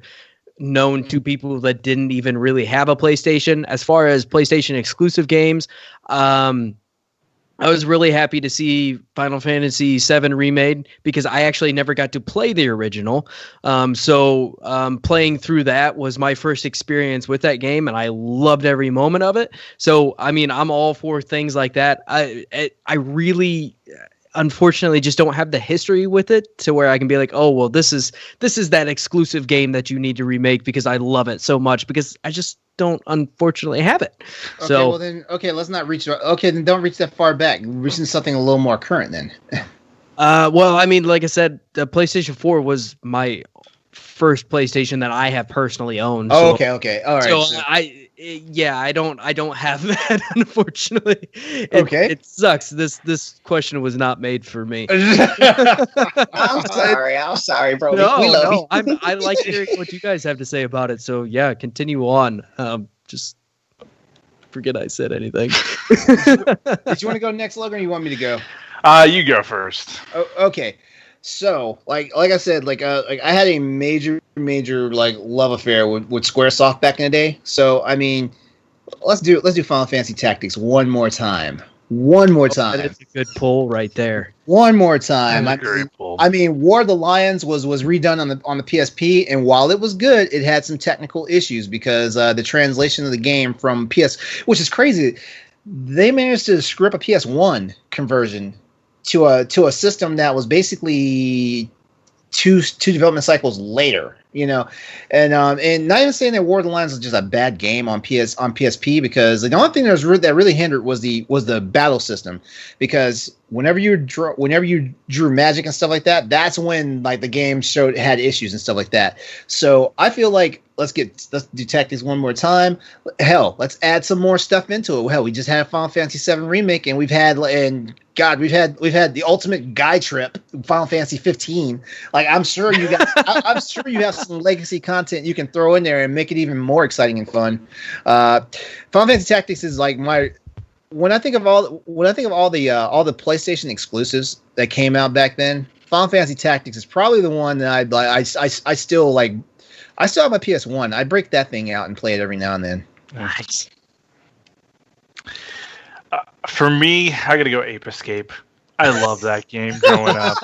known to people that didn't even really have a PlayStation. As far as PlayStation exclusive games, I was really happy to see Final Fantasy VII remade because I actually never got to play the original. So playing through that was my first experience with that game, and I loved every moment of it. So, I mean, I'm all for things like that. I really unfortunately just don't have the history with it to where I can be like, oh, well, this is that exclusive game that you need to remake because I love it so much, because I just don't unfortunately have it. Okay, so well then, let's not reach. Okay, then don't reach that far back. Reach into something a little more current then. Well, I mean, like I said, the PlayStation 4 was my first PlayStation that I have personally owned. Oh, so, okay, all right. So I don't have that, unfortunately. It sucks. This question was not made for me. I'm sorry, bro. No, we love you. I like hearing what you guys have to say about it. So yeah, continue on. Just forget I said anything. Did you want to go next, Logan, or you want me to go? You go first. Oh, okay. So, like I said, like I had a major like love affair with SquareSoft back in the day. So, I mean, let's do Final Fantasy Tactics one more time. That is a good pull right there. One more time. I mean, War of the Lions was redone on the PSP, and while it was good, it had some technical issues because the translation of the game from which is crazy. They managed to script a PS1 conversion to a system that was basically two development cycles later, and not even saying that War of the Lions was just a bad game on PSP, because the only thing that really hindered was the battle system, because whenever you drew magic and stuff like that, that's when like the game had issues and stuff like that. So I feel like let's do Tactics one more time. Hell, let's add some more stuff into it. Hell, we just had Final Fantasy VII remake, and we've had the ultimate guy trip, Final Fantasy 15. Like I'm sure you have some legacy content you can throw in there and make it even more exciting and fun. Final Fantasy Tactics is like when I think of all the PlayStation exclusives that came out back then, Final Fantasy Tactics is probably the one that I still like. I still have my PS1. I break that thing out and play it every now and then. Nice. For me, I gotta go Ape Escape. I love that game growing up.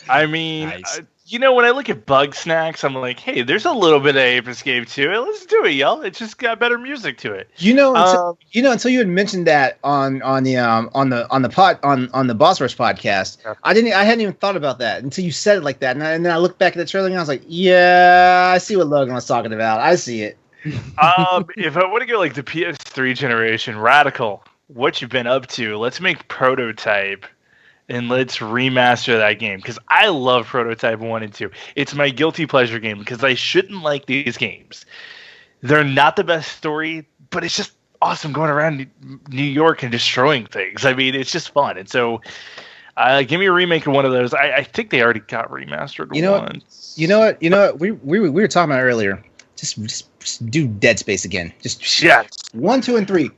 I mean, Nice. When I look at Bug Snacks, I'm like, hey, there's a little bit of Ape Escape to it. Let's do it, y'all. It's just got better music to it. Until you had mentioned that on the Boss Rush podcast, Yeah. I hadn't even thought about that until you said it like that, and then I looked back at the trailer and I was like, yeah, I see what Logan was talking about. I see it. If I want to go like the PS3 generation, Radical, what you've been up to? Let's make Prototype. And let's remaster that game, because I love Prototype 1 and 2. It's my guilty pleasure game, because I shouldn't like these games. They're not the best story, but it's just awesome going around New York and destroying things. I mean, it's just fun. And so, give me a remake of one of those. I think they already got remastered once. You know what? We were talking about earlier. Just do Dead Space again. Just 1, 2, and 3.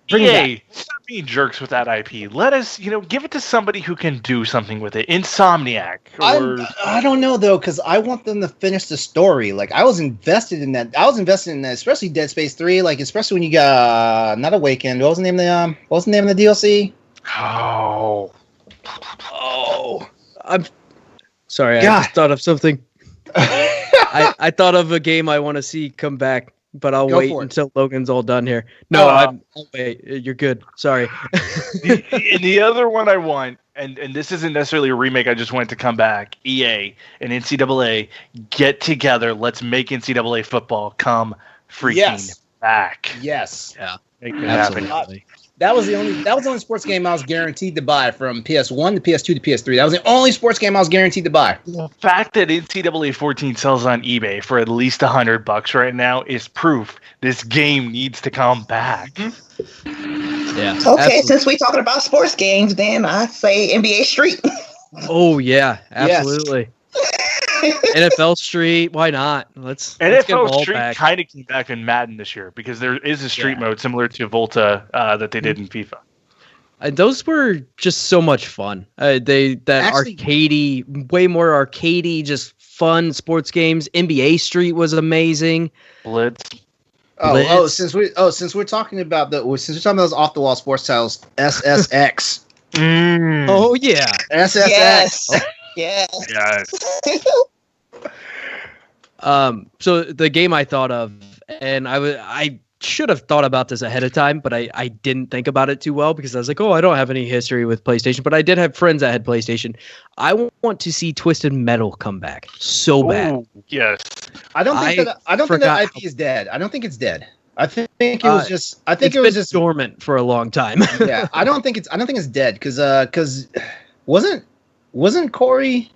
Bring it back. Stop being jerks with that IP. Let us, give it to somebody who can do something with it. Insomniac. I don't know though, because I want them to finish the story. Like I was invested in that. Especially Dead Space 3. Like especially when you got not Awakened. What was the name of the DLC? Oh, I'm sorry. God. I just thought of something. I thought of a game I want to see come back. But I'll wait until Logan's all done here. No, I'll wait. You're good. Sorry. the other one I want, and this isn't necessarily a remake, I just want it to come back. EA and NCAA, get together. Let's make NCAA football come freaking back. Yes. Yeah. Make it happen. Absolutely. That was the only sports game I was guaranteed to buy from PS1 to PS2 to PS3. That was the only sports game I was guaranteed to buy. The fact that NCAA 14 sells on eBay for at least $100 right now is proof this game needs to come back. Mm-hmm. Yeah. Okay, absolutely. since we're talking about sports games, then I say NBA Street. Oh yeah, Yes. absolutely. NFL Street, why not? Let's get them NFL all Street back. kind of came back in Madden this year because there is a street mode similar to Volta that they did in FIFA. And those were just so much fun. Arcadey, way more arcadey, just fun sports games. NBA Street was amazing. Blitz. Since we're talking about those off the wall sports titles, SSX. Oh yeah, SSX. Yes. Yes. So the game I thought of, and I should have thought about this ahead of time, but I didn't think about it too well because I was like, oh, I don't have any history with PlayStation, but I did have friends that had PlayStation. I want to see Twisted Metal come back so bad. Ooh, yes. I don't think that IP is dead. I don't think it's dead. I think it was just. I think it was just dormant for a long time. Yeah, I don't think it's dead because wasn't Corey,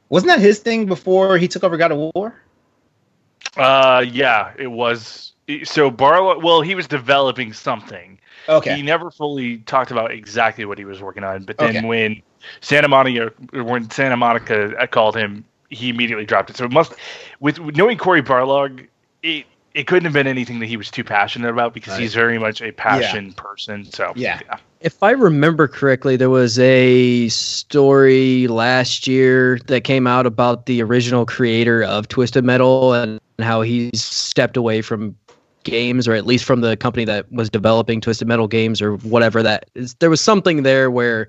wasn't that his thing before he took over God of War? Yeah, it was. So Barlow, well, he was developing something. Okay. He never fully talked about exactly what he was working on, but then when Santa Monica called him, he immediately dropped it. So it must, with knowing Corey Barlog, it couldn't have been anything that he was too passionate about because he's very much a passion person. So yeah. If I remember correctly, there was a story last year that came out about the original creator of Twisted Metal and how he's stepped away from games, or at least from the company that was developing Twisted Metal games or whatever that is. There was something there where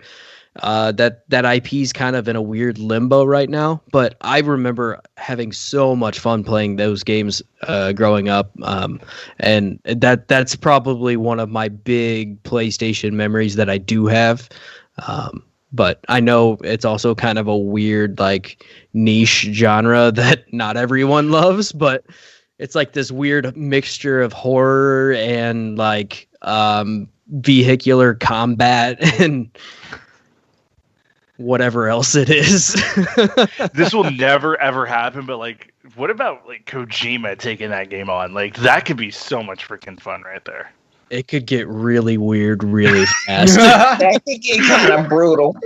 that IP is kind of in a weird limbo right now. But I remember having so much fun playing those games growing up, and that's probably one of my big PlayStation memories that I do have. But I know it's also kind of a weird, like, niche genre that not everyone loves, but it's like this weird mixture of horror and like vehicular combat and whatever else it is. This will never ever happen, but like, what about like Kojima taking that game on? Like, that could be so much freaking fun right there. It could get really weird really fast. That could get kind of brutal.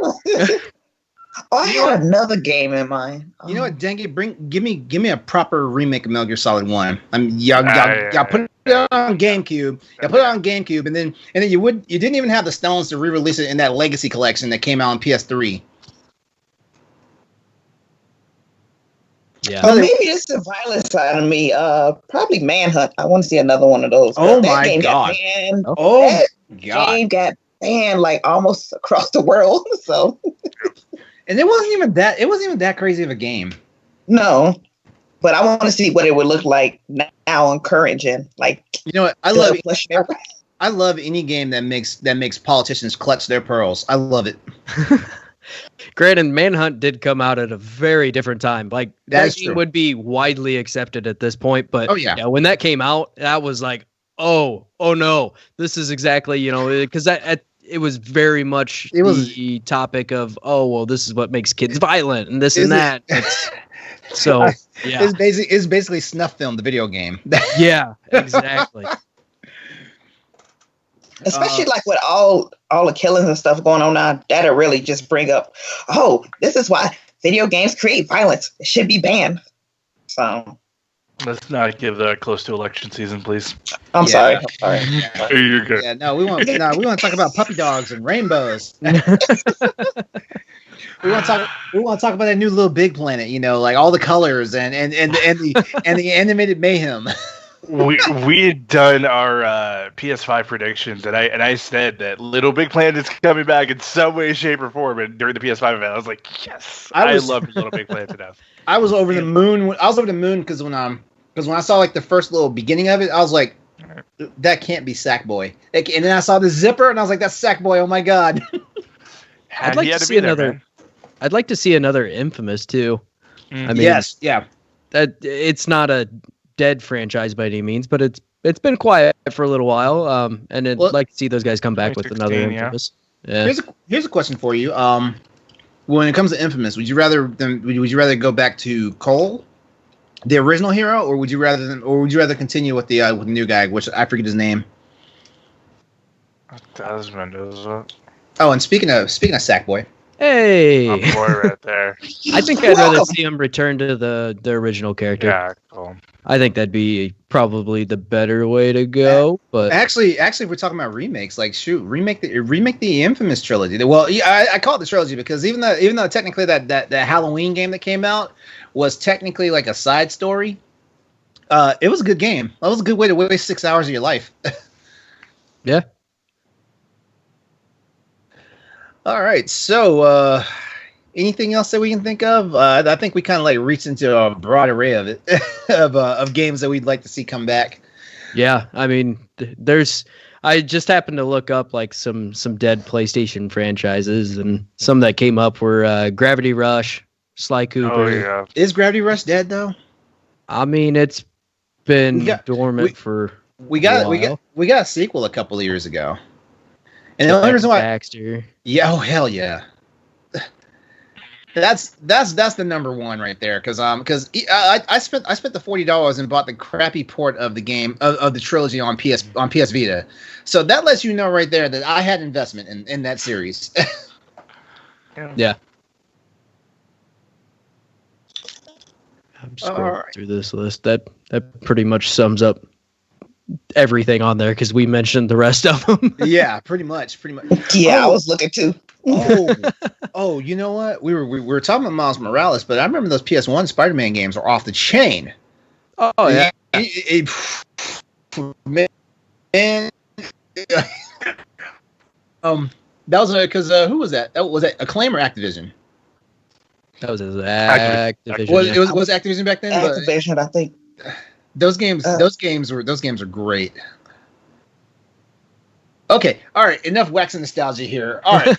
I had another game in mind. You know what, Dengue? Give me a proper remake of Metal Gear Solid 1. Y'all put it on GameCube. Y'all put it on GameCube, and then you didn't even have the stones to re-release it in that Legacy collection that came out on PS3. Yeah. But maybe it's the violent side of me. Probably Manhunt. I want to see another one of those. Oh that my game God. Got banned. Oh that God. game got banned like almost across the world. So And it wasn't even that crazy of a game. no. But I want to see what it would look like now on current gen. Like, you know what? I love any game that makes politicians clutch their pearls. I love it. Granted, Manhunt did come out at a very different time. Like that game would be widely accepted at this point. But when that came out, that was like, oh no, this is exactly, because it was very much the topic of, oh well, this is what makes kids violent and this and that. So yeah, it's basically Snuff Film, the video game. Yeah, exactly. Especially like with all the killings and stuff going on now, that'll really just bring up, oh, this is why video games create violence. It should be banned. So let's not give that close to election season, please. I'm sorry. You're good. Yeah, we want to talk about puppy dogs and rainbows. We want to talk about that new Little Big Planet, like all the colors and the animated mayhem. we had done our PS5 predictions, and I said that Little Big Planet is coming back in some way, shape, or form. And during the PS5 event, I was like, yes, I love Little Big Planet to death. I was over the moon. I was over the moon because when I saw like the first little beginning of it, I was like, that can't be Sackboy. And then I saw the zipper, and I was like, that's Sackboy. Oh my god. I'd like to see another. I'd like to see another Infamous too. I mean, yes, yeah. That it's not a dead franchise by any means, but it's been quiet for a little while. And I'd like to see those guys come back with another Infamous. Yeah. Here's a question for you. When it comes to Infamous, would you rather go back to Cole, the original hero, or would you rather continue with the new guy, which I forget his name? Desmond, is it? Oh, and speaking of Sackboy. Hey, my boy right there. I think I'd rather see him return to the original character. Yeah, cool. I think that'd be probably the better way to go. But actually, if we're talking about remakes, like remake the Infamous trilogy. Well, I call it the trilogy because even though technically that Halloween game that came out was technically like a side story, it was a good game. That was a good way to waste 6 hours of your life. Yeah. All right, so anything else that we can think of? I think we kind of like reached into a broad array of it of games that we'd like to see come back. Yeah, I mean, I just happened to look up like some dead PlayStation franchises, and some that came up were Gravity Rush, Sly Cooper. Oh yeah, is Gravity Rush dead though? I mean, it's been dormant for. We got a sequel a couple of years ago. And the only reason why Baxter. Yeah, oh hell yeah. That's the number one right there because I spent the $40 and bought the crappy port of the game of the trilogy on PS Vita. So that lets you know right there that I had investment in that series. Yeah. I'm scrolling through this list. That pretty much sums up everything on there because we mentioned the rest of them. Yeah, pretty much. Yeah, I was looking too. Oh, you know what? We were talking about Miles Morales, but I remember those PS1 Spider-Man games were off the chain. Oh yeah. Man, that was because who was that? Was that Acclaim or Activision? That was Activision. Was Activision back then? Activision, I think. Those games are great. Okay, all right. Enough waxing nostalgia here. All right,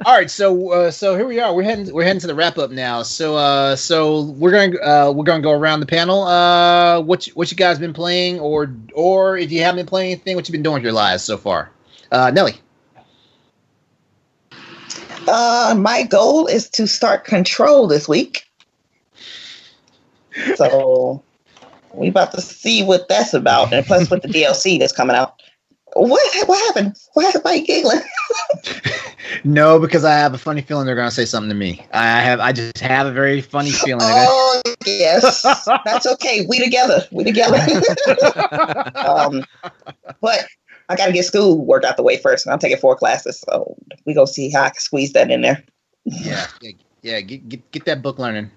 all right. So here we are. We're heading to the wrap up now. So we're gonna go around the panel. What you guys been playing, or if you haven't been playing anything, what you been doing with your lives so far? Nellie. My goal is to start Control this week. So we about to see what that's about, and plus with the DLC that's coming out. What happened? Why are you giggling? No, because I have a funny feeling they're gonna say something to me. I just have a very funny feeling. Oh yes, that's okay. We together. But I gotta get school work out the way first, and I'm taking 4 classes, so we gonna see how I can squeeze that in there. Yeah. Get that book learning.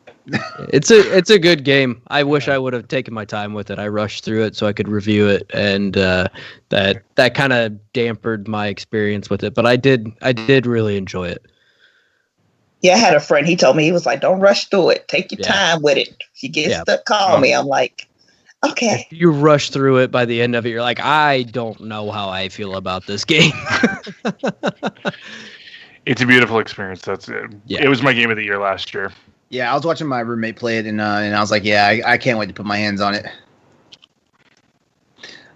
It's a good game. I wish I would have taken my time with it. I rushed through it so I could review it, and that kind of dampened my experience with it. But I did really enjoy it. Yeah, I had a friend. He told me, he was like, "Don't rush through it. Take your time with it. If you get stuck, call me." I'm like, okay. If you rush through it, by the end of it, you're like, I don't know how I feel about this game. It's a beautiful experience. That's it. Yeah. It was my game of the year last year. Yeah, I was watching my roommate play it, and I was like, yeah, I can't wait to put my hands on it.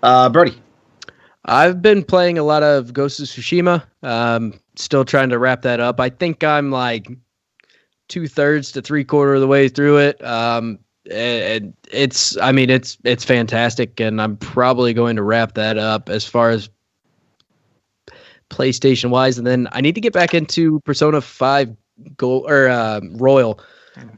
Brody. I've been playing a lot of Ghost of Tsushima. Still trying to wrap that up. I think I'm like 2/3 to 3/4 of the way through it. And it's fantastic, and I'm probably going to wrap that up as far as PlayStation wise. And then I need to get back into Persona 5 Royal.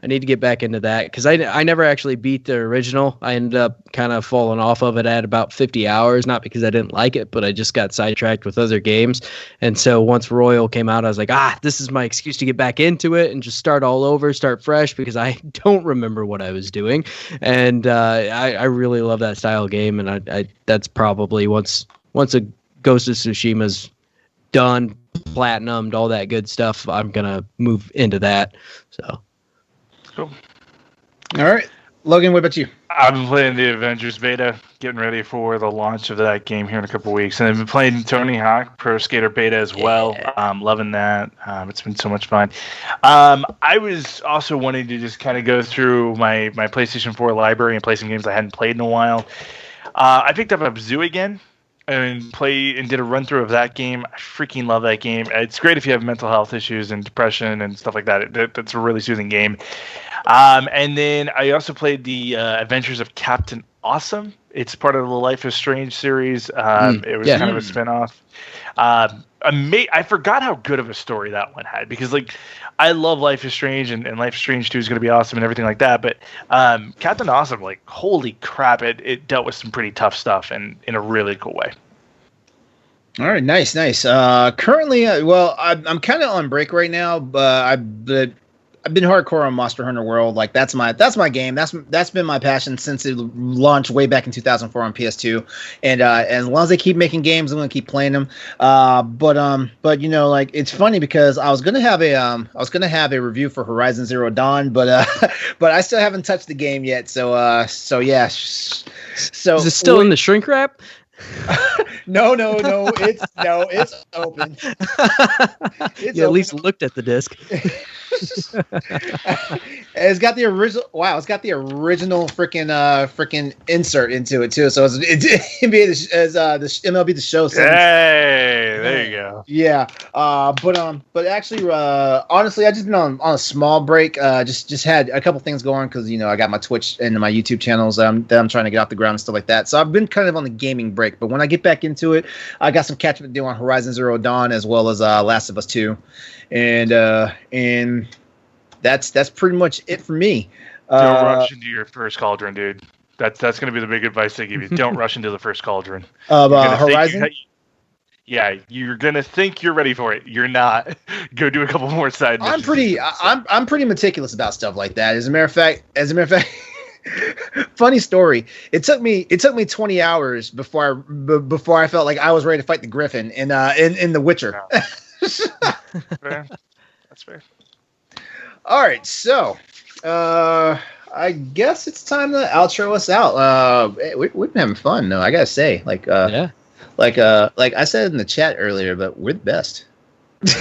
I need to get back into that because I never actually beat the original. I ended up kind of falling off of it at about 50 hours, not because I didn't like it, but I just got sidetracked with other games. And so once Royal came out, I was like, this is my excuse to get back into it and just start all over, start fresh, because I don't remember what I was doing. And I really love that style of game, and I that's probably once a Ghost of Tsushima's done, platinumed, all that good stuff, I'm gonna move into that. So cool. All right, Logan, what about you? I've been playing the Avengers beta, getting ready for the launch of that game here in a couple of weeks, and I've been playing Tony Hawk Pro Skater beta as well. Loving that. It's been so much fun. I was also wanting to just kind of go through my PlayStation 4 library and play some games I hadn't played in a while. I picked up Abzu again and did a run through of that game. I freaking love that game. It's great if you have mental health issues and depression and stuff like that. That's a really soothing game. And then I also played the Adventures of Captain Awesome. It's part of the Life is Strange series. It was kind of a spinoff. I forgot how good of a story that one had, because I love Life is Strange, and Life is Strange 2 is going to be awesome and everything like that. But Captain Awesome, holy crap, it dealt with some pretty tough stuff and in a really cool way. All right, nice. Currently, I'm kind of on break right now, but I've been hardcore on Monster Hunter World. That's my game. That's been my passion since it launched way back in 2004 on PS2. And as long as they keep making games, I'm gonna keep playing them. But it's funny because I was gonna have a review for Horizon Zero Dawn, but I still haven't touched the game yet. So yeah. So is it still in the shrink wrap? No, it's open. You at least looked at the disc. It's got the original. Wow, it's got the original freaking insert into it too. So it's NBA the MLB The Show. Hey, there you go. Yeah. But actually, honestly, I just been on a small break. Just had a couple things going because I got my Twitch and my YouTube channels that I'm trying to get off the ground and stuff like that. So I've been kind of on the gaming break. But when I get back into it, I got some catch up to do on Horizon Zero Dawn as well as Last of Us 2. And that's pretty much it for me. Don't rush into your first cauldron, dude. That's going to be the big advice they give you. Don't rush into the first cauldron. Horizon? You're gonna think you're ready for it. You're not. Go do a couple more side missions. I'm pretty meticulous about stuff like that. As a matter of fact, funny story. It took me 20 hours before I felt like I was ready to fight the Griffin in The Witcher. Fair. That's fair. All right, so I guess it's time to outro us out. We've been having fun, though. I gotta say, like I said in the chat earlier, but we're the best. we got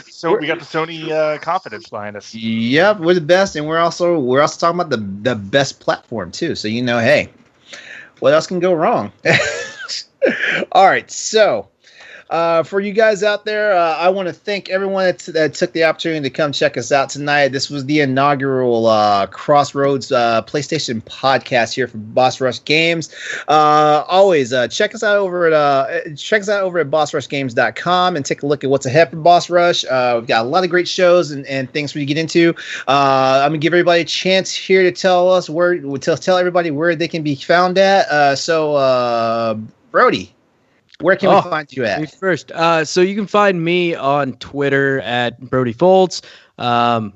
the Sony confidence behind us. Yep, we're the best, and we're also talking about the best platform too. So hey, what else can go wrong? All right, so. For you guys out there, I want to thank everyone that took the opportunity to come check us out tonight. This was the inaugural Crossroads PlayStation podcast here for Boss Rush Games. Always check us out over at bossrushgames.com and take a look at what's ahead for Boss Rush. We've got a lot of great shows and things for you to get into. I'm gonna give everybody a chance here to tell everybody where they can be found at. So Brody. Where can we find you at? First, so you can find me on Twitter at Brody Foltz,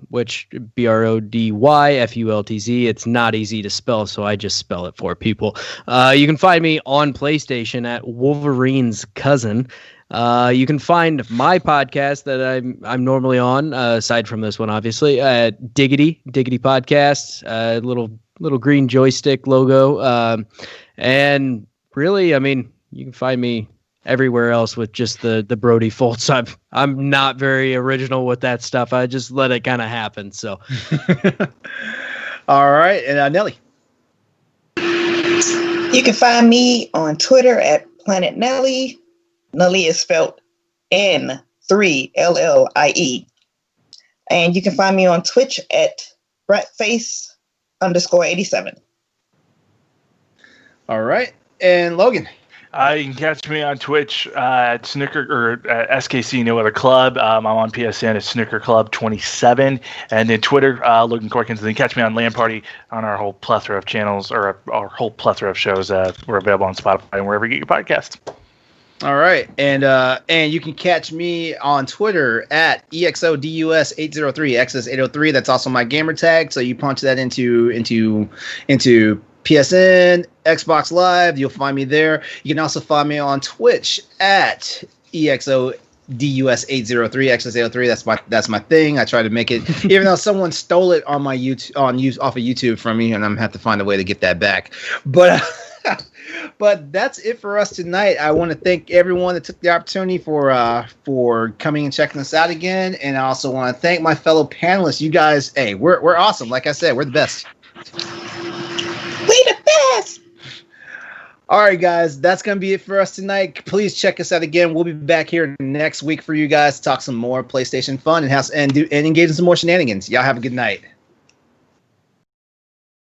which BRODYFULTZ. It's not easy to spell, so I just spell it for people. You can find me on PlayStation at Wolverine's Cousin. You can find my podcast that I'm normally on, aside from this one, obviously, at Diggity Podcasts, little green joystick logo, and really, I mean, you can find me everywhere else with just the Brody Foltz. I'm not very original with that stuff. I just let it kind of happen. So, all right, and Nellie. You can find me on Twitter at Planet Nellie. Nellie is spelled N3LLIE. And you can find me on Twitch at Bratface_87. All right. And Logan. You can catch me on Twitch at Snooker or at SKC No Other Club. I'm on PSN at Snooker Club 27, and then Twitter Logan Corkins. And then catch me on Land Party on our whole plethora of channels or our whole plethora of shows. We're available on Spotify and wherever you get your podcasts. All right, and you can catch me on Twitter at EXODUS803, XS803. That's also my gamer tag. So you punch that into PSN, Xbox Live. You'll find me there. You can also find me on Twitch at EXODUS803, XS803. That's my thing. I try to make it, even though someone stole it on my off of YouTube from me, and I'm gonna have to find a way to get that back. But. But that's it for us tonight. I want to thank everyone that took the opportunity for coming and checking us out again, and I also want to thank my fellow panelists. You guys, hey, we're awesome. Like I said, we're the best. We the best. All right, guys, that's gonna be it for us tonight. Please check us out again. We'll be back here next week for you guys to talk some more PlayStation fun and engage in some more shenanigans. Y'all have a good night.